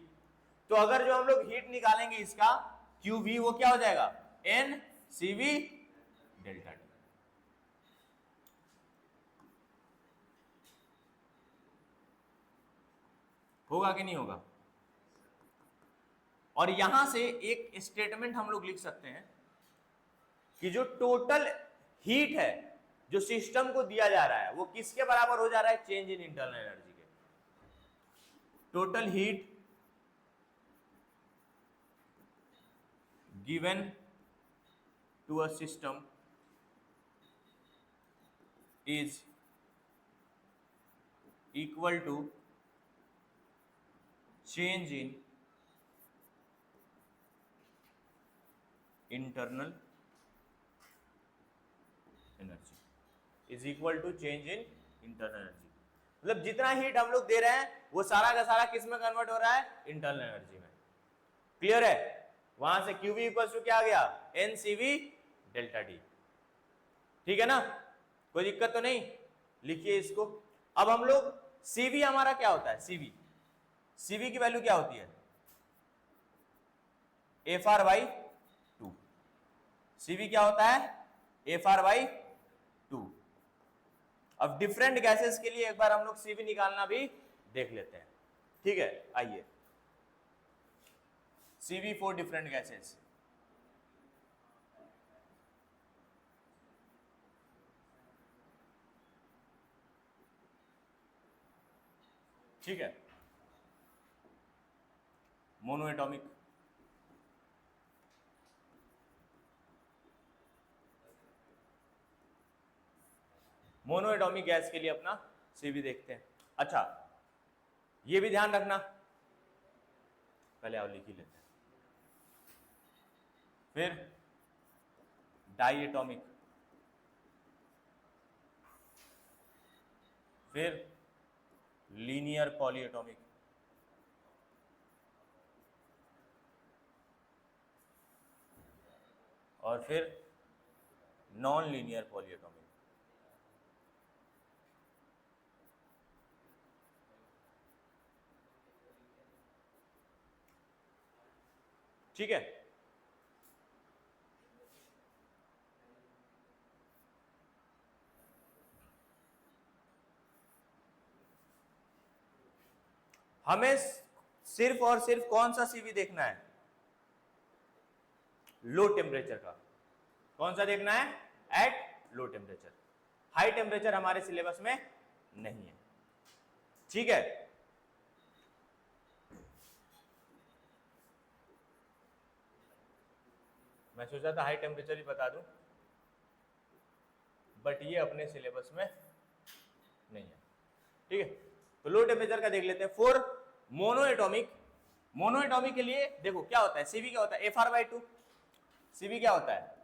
तो अगर जो हम लोग हीट निकालेंगे इसका QV, वो क्या हो जाएगा, NCV डेल्टा T। होगा कि नहीं होगा। और यहां से एक स्टेटमेंट हम लोग लिख सकते हैं कि जो टोटल हीट है जो सिस्टम को दिया जा रहा है वो किसके बराबर हो जा रहा है, चेंज इन इंटरनल एनर्जी के। Total heat given to a system is equal to change in internal energy, is equal to change in internal energy. मतलब जितना हीट हम लोग दे रहे हैं वो सारा का सारा किस में कन्वर्ट हो रहा है, इंटरनल एनर्जी में। क्लियर है। वहां से QV इक्वल टू क्या आ गया, NCV डेल्टा T। ठीक है ना, कोई दिक्कत तो नहीं, लिखिए इसको। अब हम लोग CV हमारा क्या होता है, CV की वैल्यू क्या होती है, FR/2। CV क्या होता है, FR/2। अब डिफरेंट गैसेस के लिए एक बार हम लोग CV निकालना भी देख लेते हैं। ठीक है, आइए CV फॉर डिफरेंट गैसेस। ठीक है, मोनोएटॉमिक, मोनोएटॉमिक गैस के लिए अपना CV देखते हैं। अच्छा ये भी ध्यान रखना, पहले आप लिख ही लेते हैं। फिर डाईएटॉमिक, फिर लीनियर पॉलीएटॉमिक, और फिर नॉन लीनियर पॉलीएटॉमिक। ठीक है, हमें सिर्फ और सिर्फ कौन सा CV देखना है, लो टेम्परेचर का। कौन सा देखना है, at low temperature. High temperature हमारे सिलेबस में नहीं है। ठीक है, मैं सोचा था हाई टेम्परेचर ही बता दूं, बट ये अपने सिलेबस में नहीं है। ठीक है, तो लो टेम्परेचर का देख लेते हैं। फॉर मोनोएटॉमिक, मोनोएटॉमिक के लिए देखो क्या होता है, सीवी क्या होता है, FR/2। सीवी क्या होता है,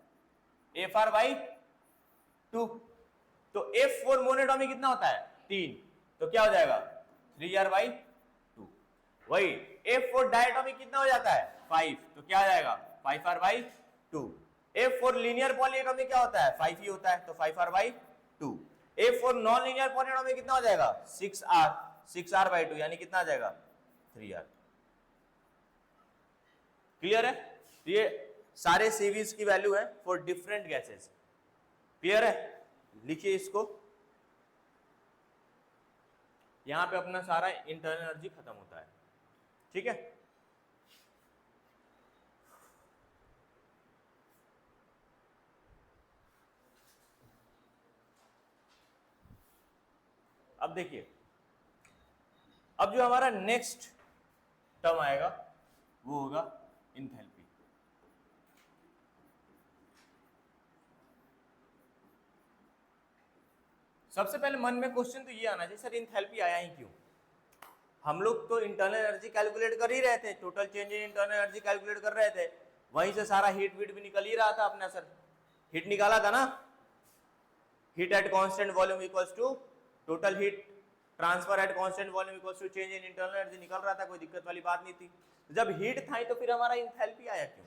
FR/2। तो F फॉर मोनोएटॉमिक कितना होता है, 3, तो क्या हो जाएगा 3R/2। वही F फॉर डायटॉमिक कितना हो जाता है 5, तो क्या आ जाएगा 5R/2। F for linear polyatomic क्या होता है 5 ही होता है, तो 5R/2। F for non linear polyatomic कितना हो जाएगा 6R/2, यानी कितना आ जाएगा 3R। क्लियर है, ये सारे सीवीज की वैल्यू है फॉर डिफरेंट गैसेस। क्लियर है, लिखिए इसको। यहां पे अपना सारा इंटरनल एनर्जी खत्म होता है। ठीक है, अब देखिए, अब जो हमारा नेक्स्ट टर्म आएगा वो होगा इंथैल्पी। सबसे पहले मन में क्वेश्चन तो ये आना चाहिए, सर इंथैल्पी आया ही क्यों? हम लोग तो इंटरनल एनर्जी कैलकुलेट कर ही रहे थे, total change in internal energy calculate कर रहे थे, वहीं से सारा हीट वीट भी निकल ही रहा था अपना। सर हीट निकाला था ना, heat at constant volume equals to total heat transfer at constant volume equals to change in internal energy निकल रहा था, कोई दिक्कत वाली बात नहीं थी। जब हीट था तो फिर हमारा इंथैल्पी आया क्यों?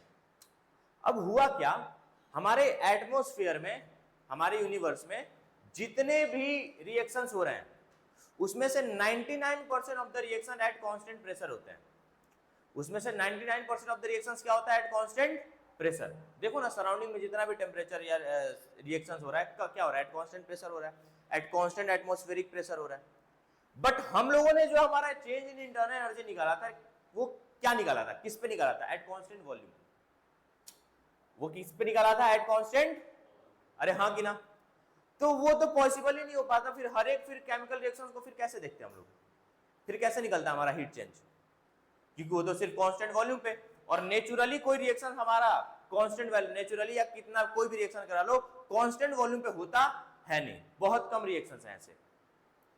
अब हुआ क्या, हमारे एटमॉस्फेयर में, हमारे यूनिवर्स में जितने भी रिएक्शंस हो रहे हैं उसमें से 99% of the reaction at constant pressure होते हैं। उसमें से 99% ऑफ द रिएक्शंस क्या होता है एट कांस्टेंट प्रेशर। देखो ना सराउंडिंग में जितना भी टेम्परेचर या रिएक्शंस हो रहा है क्या हो रहा है, एट कांस्टेंट प्रेशर हो रहा है, एट कांस्टेंट एटमॉस्फेरिक प्रेशर हो रहा है। बट हम लोगों ने जो हमारा चेंज इन इंटरनल एनर्जी निकाला था वो क्या निकाला था, किस पे निकाला था, एट कांस्टेंट वॉल्यूम। वो किस पे निकाला था, एट कांस्टेंट, अरे हाँ कि ना? तो वो तो पॉसिबल ही नहीं हो पाता। फिर हर एक फिर केमिकल रिएक्शंस को फिर कैसे देखते हैं हम लोग, फिर कैसे निकलता है हमारा हीट चेंज, क्योंकि वो तो सिर्फ कांस्टेंट वॉल्यूम पे। और नेचुरली कोई रिएक्शन हमारा कांस्टेंट वैल्यू, नेचुरली या कितना कोई भी रिएक्शन करा लो कांस्टेंट वॉल्यूम पे होता है नहीं। बहुत कम रिएक्शंस हैं ऐसे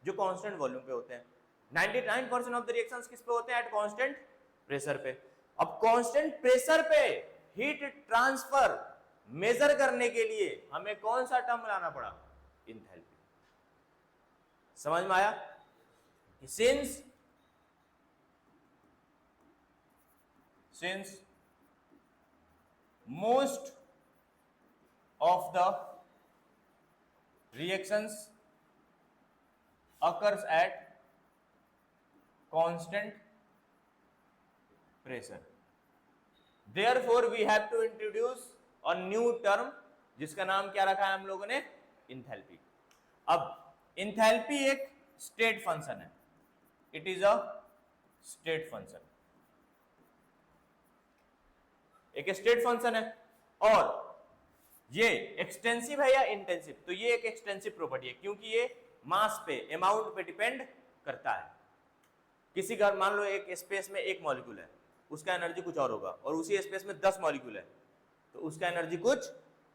जो कांस्टेंट वॉल्यूम पे होते हैं। 99% ऑफ द रिएक्शंस किस पे होते हैं, एट कांस्टेंट प्रेशर पे। अब कांस्टेंट प्रेशर पे हीट ट्रांसफर मेजर करने के लिए हमें कौन सा टर्म लाना पड़ा, इंथैल्पी। समझ में आया? Since most of the reactions occurs at constant pressure, therefore we have to introduce a new term जिसका नाम क्या रखा है हम लोगों ने, इंथैल्पी। अब इंथैल्पी एक स्टेट फंक्शन है, it is a state function, एक स्टेट फंक्शन है। और ये एक्सटेंसिव है या इंटेंसिव, तो ये एक एक्सटेंसिव प्रॉपर्टी है क्योंकि ये मास पे, अमाउंट पे डिपेंड करता है। किसी का मान लो एक स्पेस में एक मॉलिक्यूल है, उसका एनर्जी कुछ और होगा, और उसी स्पेस में 10 मॉलिक्यूल है तो उसका एनर्जी कुछ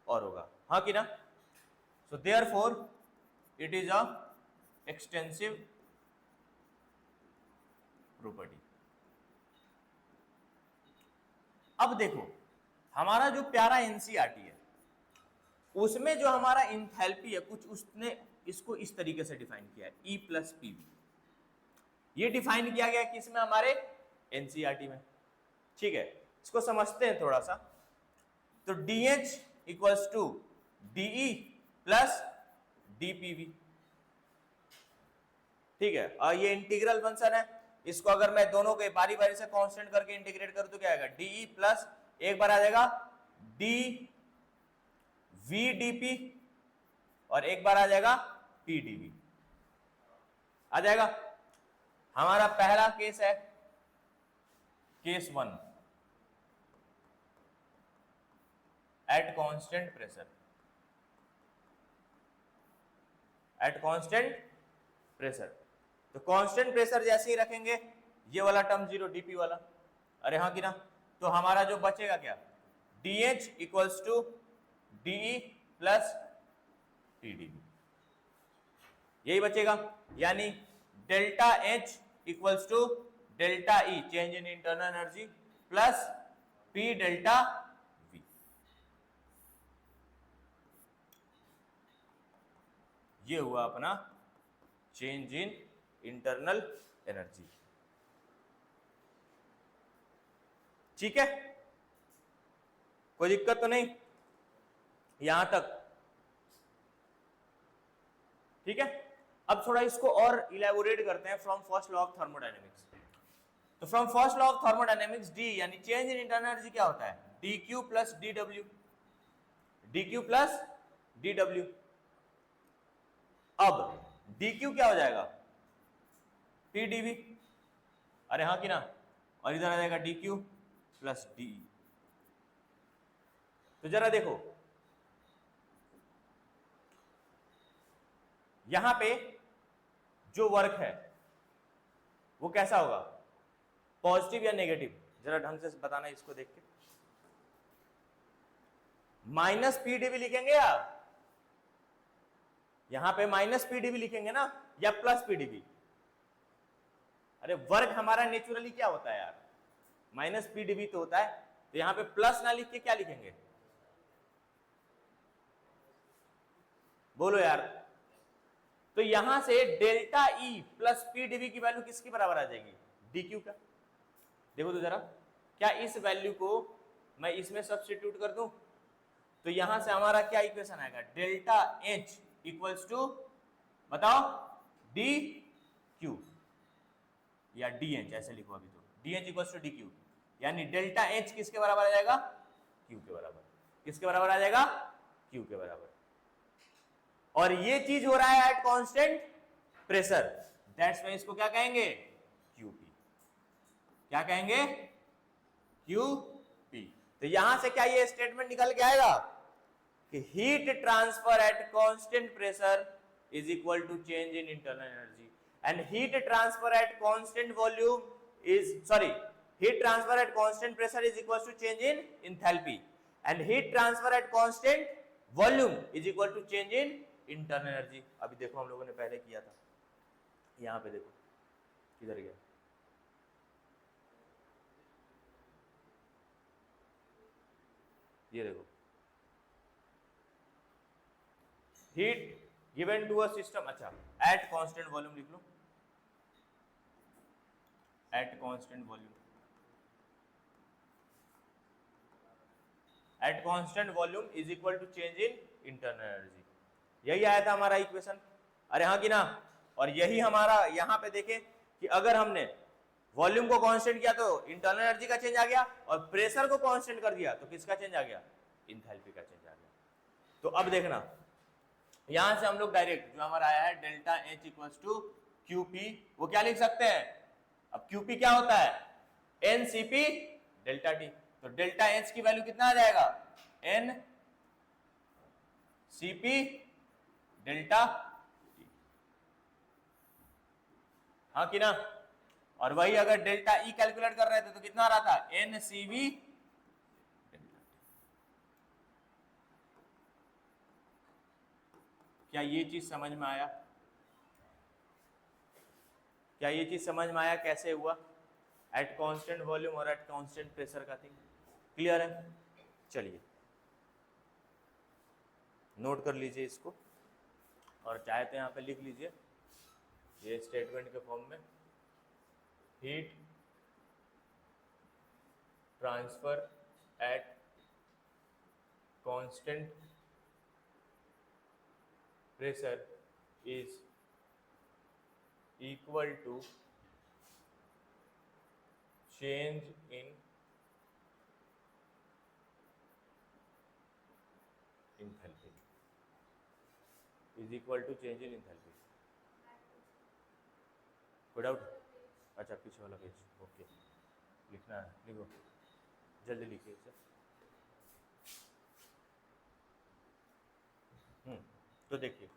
और होगा, हाँ कि ना? So therefore it is a extensive property. अब देखो हमारा जो प्यारा एनसीईआरटी है उसमें जो हमारा इंथैल्पी है कुछ उसने इसको इस तरीके से डिफाइन किया है, E + PV। ये डिफाइन किया गया किसमें, हमारे एनसीईआरटी में। ठीक है, इसको समझते हैं थोड़ा सा। तो DH = DE + DPV। ठीक है, और ये इंटीग्रल फंक्शन है, इसको अगर मैं दोनों के बारी बारी से कांस्टेंट करके इंटीग्रेट करूं तो क्या आएगा, DE प्लस एक बार आ जाएगा dVdP और एक बार आ जाएगा PdV। आ जाएगा। हमारा पहला केस है case 1 eight constant pressure, eight constant pressure. तो कांस्टेंट प्रेशर जैसे ही रखेंगे ये वाला टर्म 0 डीपी वाला, अरे हाँ कि ना? तो हमारा जो बचेगा क्या, DH equals to DE plus TdV, यही बचेगा। यानी delta H equals to delta E change in internal energy plus P delta V। ये हुआ अपना चेंज इन इंटरनल एनर्जी। ठीक है, कोई दिक्कत तो नहीं यहां तक? ठीक है, अब थोड़ा इसको और इलेबोरेट करते हैं from first law of thermodynamics. तो from first law of thermodynamics D यानी चेंज इन इंटरनल एनर्जी क्या होता है? dq plus dw, dq plus dw। अब dq क्या हो जाएगा? pdv, अरे हाँ कि ना, और इधर आ जाएगा dq प्लस de। तो जरा देखो यहां पे जो वर्क है वो कैसा होगा, पॉजिटिव या नेगेटिव? जरा ढंग से बताना इसको देख के। माइनस पीडीवी लिखेंगे या यहां पे माइनस पीडीवी लिखेंगे ना, या प्लस पीडीवी? अरे वर्क हमारा नेचुरली क्या होता है यार, माइनस पीडीवी तो होता है, तो यहां पे प्लस ना लिख के क्या लिखेंगे? बोलो यार। तो यहां से डेल्टा ई प्लस पीडीवी की वैल्यू किसके बराबर आ जाएगी? डीक्यू का। देखो तो जरा, क्या इस वैल्यू को मैं इसमें सब्स्टिट्यूट कर दूं तो यहां से हमारा क्या इक्वेशन आएगा? डेल्टा एच इक्वल्स टू, बताओ, डी क्यू या डी एच, ऐसे लिखो अभी तो, D H equals to D Q. यानी डेल्टा एच किसके बराबर आ जाएगा? क्यू के बराबर। किसके बराबर आ जाएगा? क्यू के बराबर। और ये चीज हो रहा है eight constant pressure, that's why इसको क्या कहेंगे? क्यूपी। क्या कहेंगे? क्यूपी। तो यहां से क्या ये स्टेटमेंट निकल के आएगा कि heat transfer at constant pressure is equal to change in internal energy, and heat transfer at constant volume is, sorry, heat transfer at constant pressure is equal to change in enthalpy, and heat transfer at constant volume is equal to change in internal energy। अभी देखो हम लोगों ने पहले किया था, यहां पे देखो किधर गया, ये देखो, heat given to a system, अच्छा at constant volume लिख लो, at constant volume, at constant volume is equal to change in internal energy। यही आया था हमारा इक्वेशन, अरे हाँ कि ना? और यही हमारा यहाँ पे देखें कि अगर हमने वॉल्यूम को कांस्टेंट किया तो इंटरनल एनर्जी का चेंज आ गया, और प्रेशर को कांस्टेंट कर दिया तो किसका चेंज आ गया? इंथैल्पी का चेंज आ गया। तो अब देखना, यहां से हम लोग डायरेक्ट जो हमारा आया है delta H equals to QP, वो क्या लिख सकते हैं? अब क्यूपी क्या होता है? NCP delta T. तो डेल्टा एच की वैल्यू कितना आ जाएगा? एन सीपी डेल्टा टी, हाँ कि ना? और वही अगर डेल्टा ई कैलकुलेट कर रहे थे तो कितना आ रहा था? N CV delta T. क्या ये चीज समझ में आया? क्या ये चीज समझ में आया कैसे हुआ एट कांस्टेंट वॉल्यूम और एट कांस्टेंट प्रेशर का थिंग? क्लियर है? चलिए नोट कर लीजिए इसको, और चाहे तो यहाँ पे लिख लीजिए ये स्टेटमेंट के फॉर्म में, heat transfer at constant pressure is equal to change in enthalpy, is equal to change in enthalpy। कोई डाउट? अच्छा पीछे वाला पेज, ओके, लिखना है, लिखो, जल्दी लिखिए इसे। तो देखिए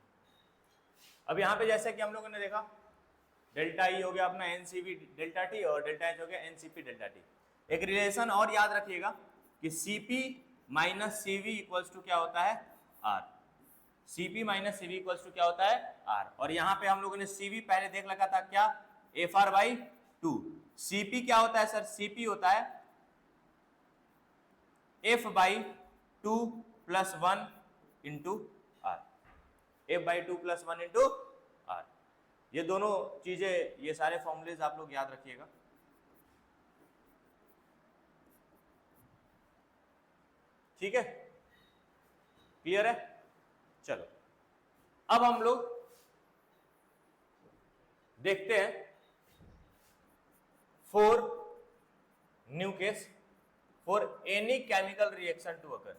अब यहाँ पे जैसे कि हम लोगों ने देखा डेल्टा ई हो गया अपना एनसीवी डेल्टा टी, और डेल्टा एच हो गया एनसीपी डेल्टा टी। एक रिलेशन और याद रखिएगा कि CP minus CV equals to क्या होता है R, CP minus CV equals to क्या होता है आर। और यहां पे हम लोगों ने सीवी पहले देख लगा था क्या, एफ आर बाई 2। सीपी क्या होता है सर, सीपी होता है F by 2 plus 1 into R, F by 2 plus 1 into R. ये दोनों चीजें, ये सारे फॉर्मूलेज आप लोग याद रखिएगा। ठीक है, क्लियर है। चलो अब हम लोग देखते हैं for new case, for any chemical reaction to occur.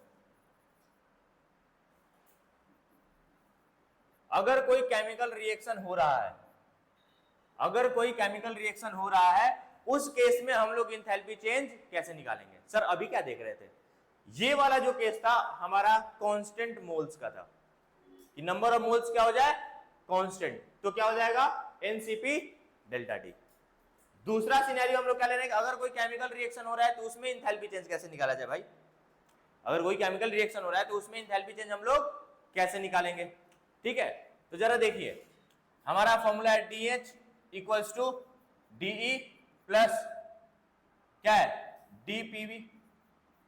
अगर कोई केमिकल रिएक्शन हो रहा है, अगर कोई केमिकल रिएक्शन हो रहा है, उस केस में हम लोग एंथैल्पी चेंज कैसे निकालेंगे। सर अभी क्या देख रहे थे, ये वाला जो केस था हमारा कांस्टेंट मोल्स का था, कि नंबर ऑफ मोल्स क्या हो जाए कांस्टेंट, तो क्या हो जाएगा एनसीपी डेल्टा टी। दूसरा सिनेरियो हम लोग क्या ले रहे हैं, अगर कोई केमिकल रिएक्शन हो रहा है तो उसमें एंथैल्पी चेंज कैसे निकाला जाए भाई। अगर कोई केमिकल रिएक्शन हो रहा है तो उसमें एंथैल्पी चेंज हम लोग कैसे निकालेंगे। ठीक है, तो जरा देखिए हमारा फॉर्मूला है DH equals to DE plus क्या है DPV,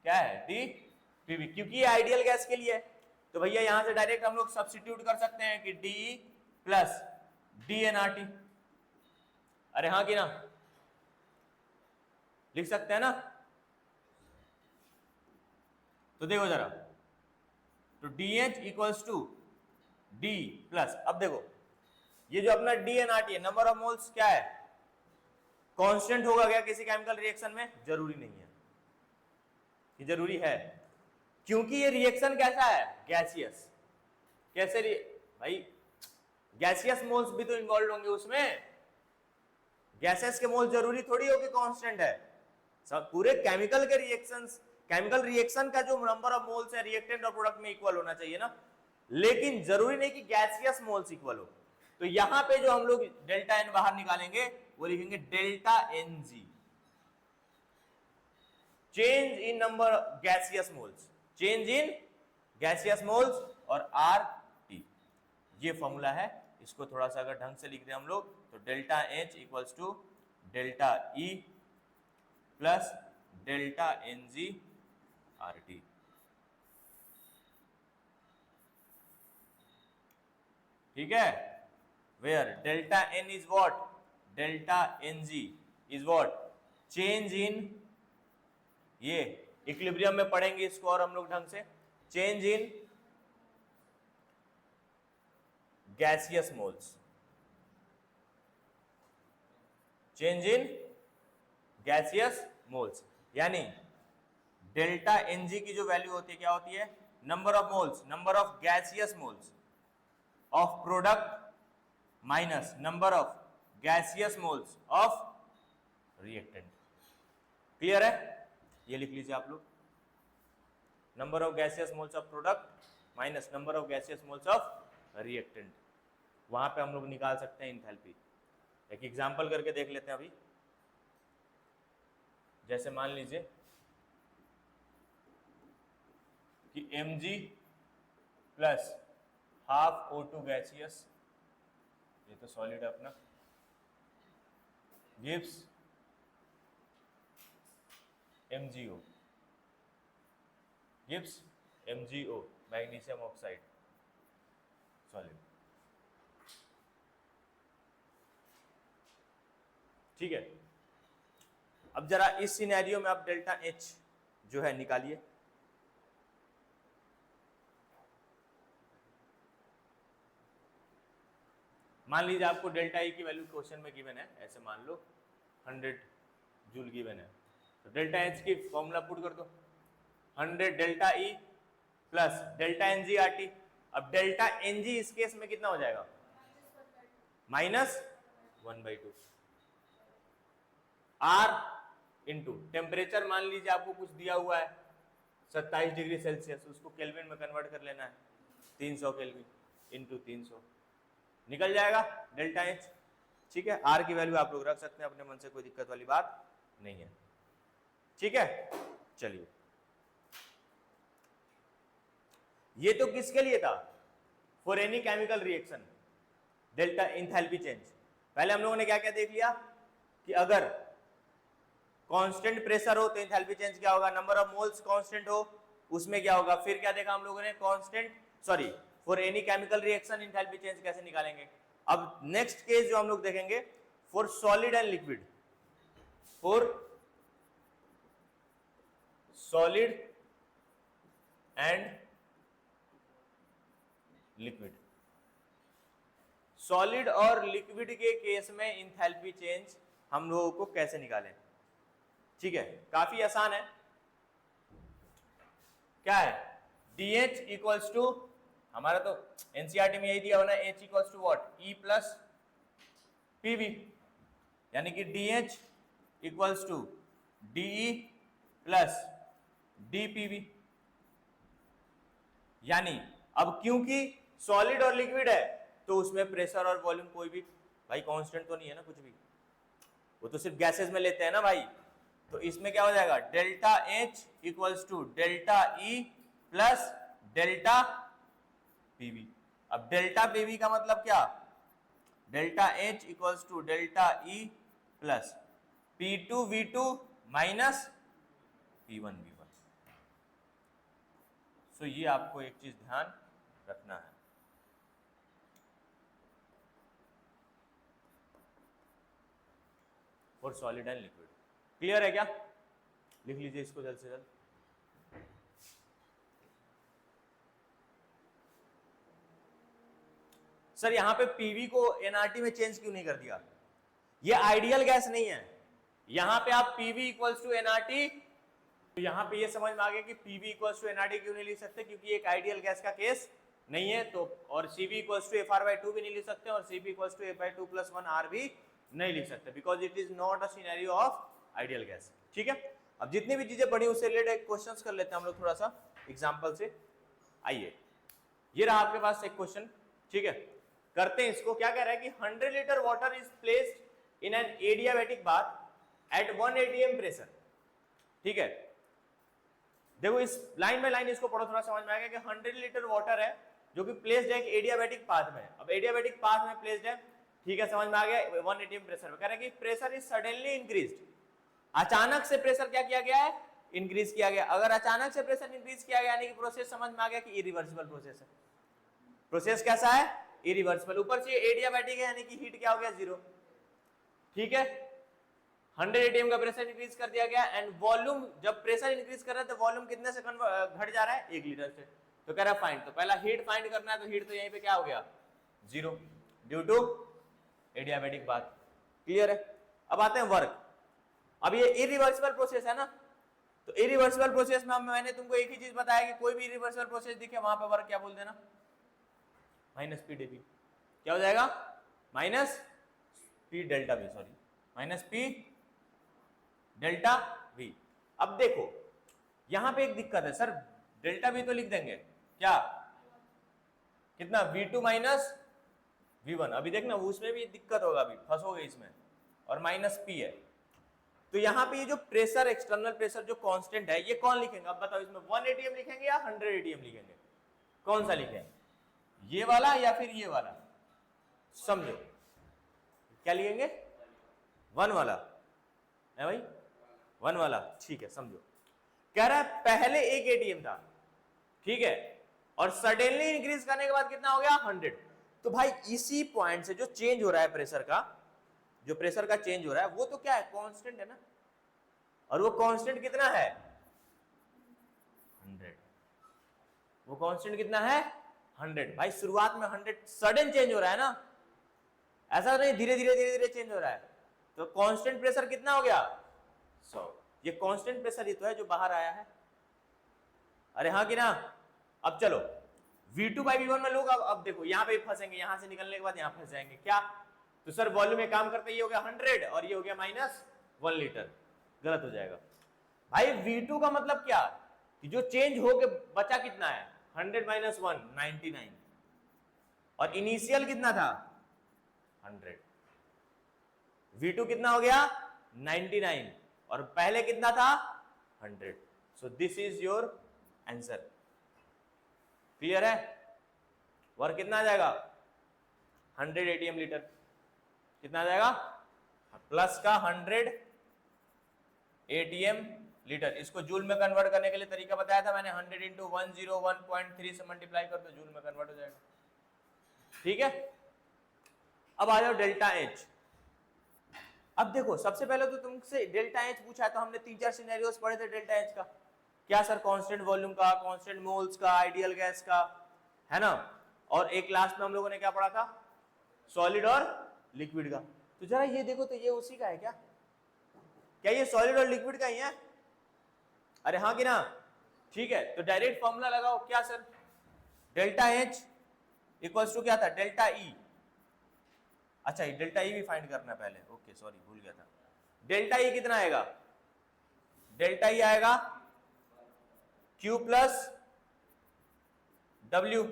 क्या है DPV, क्योंकि ये आइडियल गैस के लिए है। तो भैया यहां से डायरेक्ट हम लोग सब्स्टिट्यूट कर सकते हैं कि DE प्लस DNRT। अरे हाँ कि ना, लिख सकते हैं ना। तो देखो जरा, तो DH equals to D plus, अब देखो ये जो अपना DNRT है, नंबर ऑफ मोल्स क्या है कांस्टेंट होगा क्या किसी केमिकल रिएक्शन में, जरूरी नहीं है। ये जरूरी है क्योंकि ये रिएक्शन कैसा है गैसियस। कैसे भाई गैसियस मोल्स भी तो इन्वॉल्व होंगे उसमें, गैसेस के मोल्स जरूरी थोड़ी हो कि कांस्टेंट है। सब पूरे केमिकल के रिएक्शंस, केमिकल रिएक्शन का जो नंबर ऑफ मोल्स है रिएक्टेंट और प्रोडक्ट में इक्वल होना चाहिए ना, लेकिन जरूरी नहीं कि गैसियस मोल्स इक्वल हो। तो यहां पे जो हम लोग डेल्टा एन बाहर निकालेंगे वो लिखेंगे delta N G, change in number gaseous moles, change in gaseous moles, और आर टी, ये फॉर्मूला है। इसको थोड़ा सा अगर ढंग से लिख दें हम लोग तो delta H equals to delta E plus delta N G R T. ठीक है, where delta N is what, delta N G is what, change in, ये इक्विलिब्रियम में पढ़ेंगे इसको और हम लोग ढंग से, change in gaseous moles, change in gaseous moles, यानी डेल्टा एन जी की जो वैल्यू होती है क्या होती है, number of moles, number of gaseous moles of product minus number of gaseous moles of reactant. Clear है, ये लिख लीजिए आप लोग, number of gaseous moles of product minus number of gaseous moles of reactant. वहां पे हम लोग निकाल सकते हैं एंथैल्पी। एक एग्जांपल करके देख लेते हैं अभी। जैसे मान लीजिए कि Mg plus half O2 gaseous, ये तो सॉलिड है अपना, gives MgO, gives MgO magnesium oxide solid. ठीक है, अब जरा इस सिनेरियो में आप डेल्टा H जो है निकालिए। मान लीजिए आपको डेल्टा E की वैल्यू क्वेश्चन में गिवन है, ऐसे मान लो 100 जूल गिवन है, तो डेल्टा H की फॉर्मूला पुट कर दो, 100 delta E plus delta NgRT। अब डेल्टा Ng इस केस में कितना हो जाएगा, -1/2 R इंटू टेम्परेचर, मान लीजिए आपको कुछ दिया हुआ है 27 डिग्री सेल्सियस, उसको केल्विन में कन्वर्ट कर लेना है, 300 केल्विन इंटू 300, निकल जाएगा डेल्टा H। ठीक है, R की वैल्यू आप लोग रख सकते हैं अपने मन से, कोई दिक्कत वाली बात नहीं है। ठीक है, चलिए ये तो किसके लिए था? For any chemical reaction delta enthalpy change. पहले हम लोगों ने क्या क्या देख लिया कि अगर कांस्टेंट प्रेशर हो तो इंथैल्पी चेंज क्या होगा, नंबर ऑफ मोल्स कांस्टेंट हो उसमें क्या होगा। फिर क्या देखा हम लोगों ने, for any chemical reaction enthalpy change कैसे निकालेंगे। अब नेक्स्ट केस जो हम लोग देखेंगे for solid and liquid, for solid and liquid. Solid और लिक्विड के केस में इंथैल्पी चेंज हम लोगों को कैसे निकालें। ठीक है, काफी आसान है। क्या है, DH इक्वल्स टू, हमारा तो एनसीईआरटी में यही दिया होना, H equals to what, E plus PV, यानी कि DH equals to DE plus DPV। यानी अब क्योंकि सॉलिड और लिक्विड है तो उसमें प्रेशर और वॉल्यूम कोई भी भाई कांस्टेंट तो नहीं है ना, कुछ भी, वो तो सिर्फ गैसेस में लेते हैं ना भाई। तो इसमें क्या हो जाएगा, delta H equals to delta E plus delta PV। अब डेल्टा PV का मतलब क्या, delta H equals to delta E plus P2 V2 minus P1 V1। So ये आपको एक चीज ध्यान रखना है। For solid and liquid, clear है क्या? लिख लीजिए इसको जल्द से जल्द। सर यहां पे पीवी को एनआरटी में चेंज क्यों नहीं कर दिया? ये आइडियल गैस नहीं है। यहां पे आप पीवी इक्वल्स टू एनआरटी, तो यहां पे ये समझ में आ गया कि पीवी इक्वल्स टू एनआरटी क्यों नहीं लिख सकते, क्योंकि एक आइडियल गैस का केस नहीं है। तो और सीवी इक्वल्स टू FR/2 भी नहीं लिख सकते और CP equals to F/2 + 1R भी नहीं लिख सकते, because it is not a scenario of ideal gas. ठीक है, अब जितनी भी चीजें पढ़ी उससे रिलेटेड क्वेश्चंस कर लेते हैं हम लोग थोड़ा सा एग्जांपल से। आइए, ये रहा आपके पास एक क्वेश्चन। ठीक है, करते हैं इसको। क्या कह रहा है कि 100 litre water is placed in an adiabatic bath eight 1 atm pressure. ठीक है, देखो इस लाइन बाय लाइन इसको पढ़ो, थोड़ा समझ में आएगा कि 100 लीटर वाटर है जो कि प्लेस्ड है एक एडियाबैटिक पाथ में। अब एडियाबैटिक पाथ में प्लेस्ड है, ठीक है, समझ में आ गया। 1 atm प्रेशर में कह रहा है कि प्रेशर इज सडनली इंक्रीज्ड, अचानक से प्रेशर क्या किया गया है, इंक्रीज किया गया। अगर अचानक से प्रेशर इंक्रीज किया गया यानी कि प्रोसेस समझ में आ गया कि इरिवर्सिबल प्रोसेस है। प्रोसेस कैसा है, इरिवर्सिबल। ऊपर से एडियाबैटिक है यानी कि हीट क्या हो गया, 0। ठीक है, 100 atm का प्रेशर इंक्रीज कर दिया गया एंड वॉल्यूम, जब प्रेशर इंक्रीज कर रहा है तो वॉल्यूम कितने से घट जा रहा है, 1 लीटर से। तो कह रहा है फाइंड, तो पहला हीट फाइंड करना है, तो हीट तो यहीं पे क्या हो गया, 0 ड्यू टू एडियाबैटिक बात। क्लियर है? अब आते हैं वर्क। अब ये इरिवर्सिबल प्रोसेस है ना, तो इरिवर्सिबल प्रोसेस में मैंने तुमको एक ही चीज बताया कि कोई भी इरिवर्सिबल प्रोसेस दिखे वहां पे वर्क क्या बोल देना, -P dt। क्या हो जाएगा, -P delta V, sorry -P delta V। अब देखो यहां पे एक दिक्कत है, सर डेल्टा V तो लिख देंगे, क्या कितना, V2 माइनस V1। अभी देखना उसमें भी दिक्कत होगा, अभी फंसोगे इसमें, और -P है। तो यहाँ पे ये जो प्रेशर, एक्सटर्नल प्रेशर जो कांस्टेंट है, ये कौन लिखेंगे? अब बताओ, इसमें 1 atm लिखेंगे या 100 atm लिखेंगे? कौन सा लिखेंगे, ये वाला या फिर ये वाला? समझो, क्या लिखेंगे, 1 वाला है भाई, 1 वाला। ठीक है, समझो। कह रहा है पहले 1 atm था, ठीक है, और सडनली इंक्रीज करने के बाद कितना हो गया, 100। तो भाई इसी पॉइंट से जो चेंज हो रहा है प्रेशर का, जो प्रेशर का चेंज हो रहा है वो तो क्या है, कांस्टेंट है ना। और वो कांस्टेंट कितना है, 100। वो कांस्टेंट कितना है, 100। भाई शुरुआत में 100, सडन चेंज हो रहा है ना, ऐसा नहीं धीरे धीरे धीरे धीरे चेंज हो रहा है। तो कांस्टेंट प्रेशर कितना हो गया, 100। ये कांस्टेंट प्रेशर ही तो है जो बाहर आया है। अरे हाँ कि ना? अब चलो V2/V1 में लोग अब देखो यहाँ पे फंसेंगे, यहां से निकलने के बाद यहाँ फंस जाएंगे। क्या? तो सर वॉल्यूम में काम करते, ये हो गया 100 और ये हो गया -1 लीटर। गलत हो जाएगा भाई। V2 का मतलब क्या कि जो चेंज होके बचा कितना है, 100 - 1 99, और इनिशियल कितना था, 100। V2 कितना हो गया, 99, और पहले कितना था, 100। So this is your answer. Clear है? वर्क कितना आ जाएगा? 100 ATM लीटर। कितना आ जाएगा? प्लस का 100 ATM लीटर। इसको जूल में कन्वर्ट करने के लिए तरीका बताया था मैंने, 100 इंटू 101.3 से मल्टीप्लाई कर दो, जूल में कन्वर्ट हो जाएगा। ठीक है, अब आ जाओ डेल्टा एच। अब देखो सबसे पहले तो तुमसे डेल्टा एच पूछा है, तो हमने 3-4 सिनेरियोस पढ़े थे डेल्टा एच का। क्या सर? कांस्टेंट वॉल्यूम का, कांस्टेंट मोल्स का, आइडियल गैस का, है ना। और एक क्लास में हम लोगों ने क्या पढ़ा था? सॉलिड और लिक्विड का। तो जरा ये देखो, तो ये उसी का है क्या? क्या ये सॉलिड और लिक्विड का ही है? अरे हाँ कि ना? ठीक है, तो डायरेक्ट फॉर्मूला लगाओ। क्या सर? डेल्टा एच इक्वल्स टू क्या था? Delta E. अच्छा, डेल्टा ई भी फाइंड करना पहले, ओके सॉरी भूल गया था। डेल्टा ई कितना आएगा? डेल्टा ई आएगा Q प्लस W।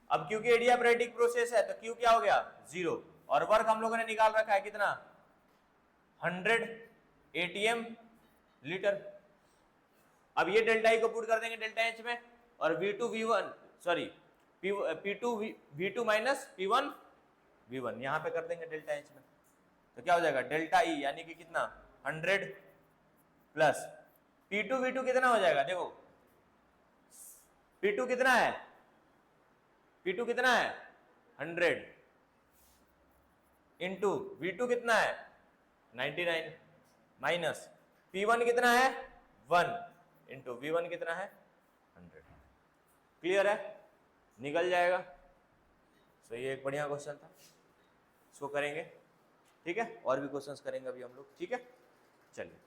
अब क्योंकि एडियाबैटिक प्रोसेस है तो Q क्या हो गया? 0। और वर्क हम लोगों ने निकाल रखा है कितना? 100 ATM लीटर। अब ये डेल्टा ई को पुट कर देंगे डेल्टा एच में, और V2 V1 sorry P2 V2 minus P1 V1 यहां पे कर देंगे डेल्टा एच में। तो क्या हो जाएगा? डेल्टा ई यानी कि कितना? 100 प्लस P2 V2 कितना हो जाएगा? देखो P2 कितना है? P2 कितना है? 100 इंटू V2 कितना है? 99 माइनस P1 कितना है? 1 इंटू V1 कितना है? 100। क्लियर है? निकल जाएगा। तो ये एक बढ़िया क्वेश्चन था, इसको करेंगे। ठीक है, और भी क्वेश्चंस करेंगे अभी हम लोग। ठीक है, चलिए।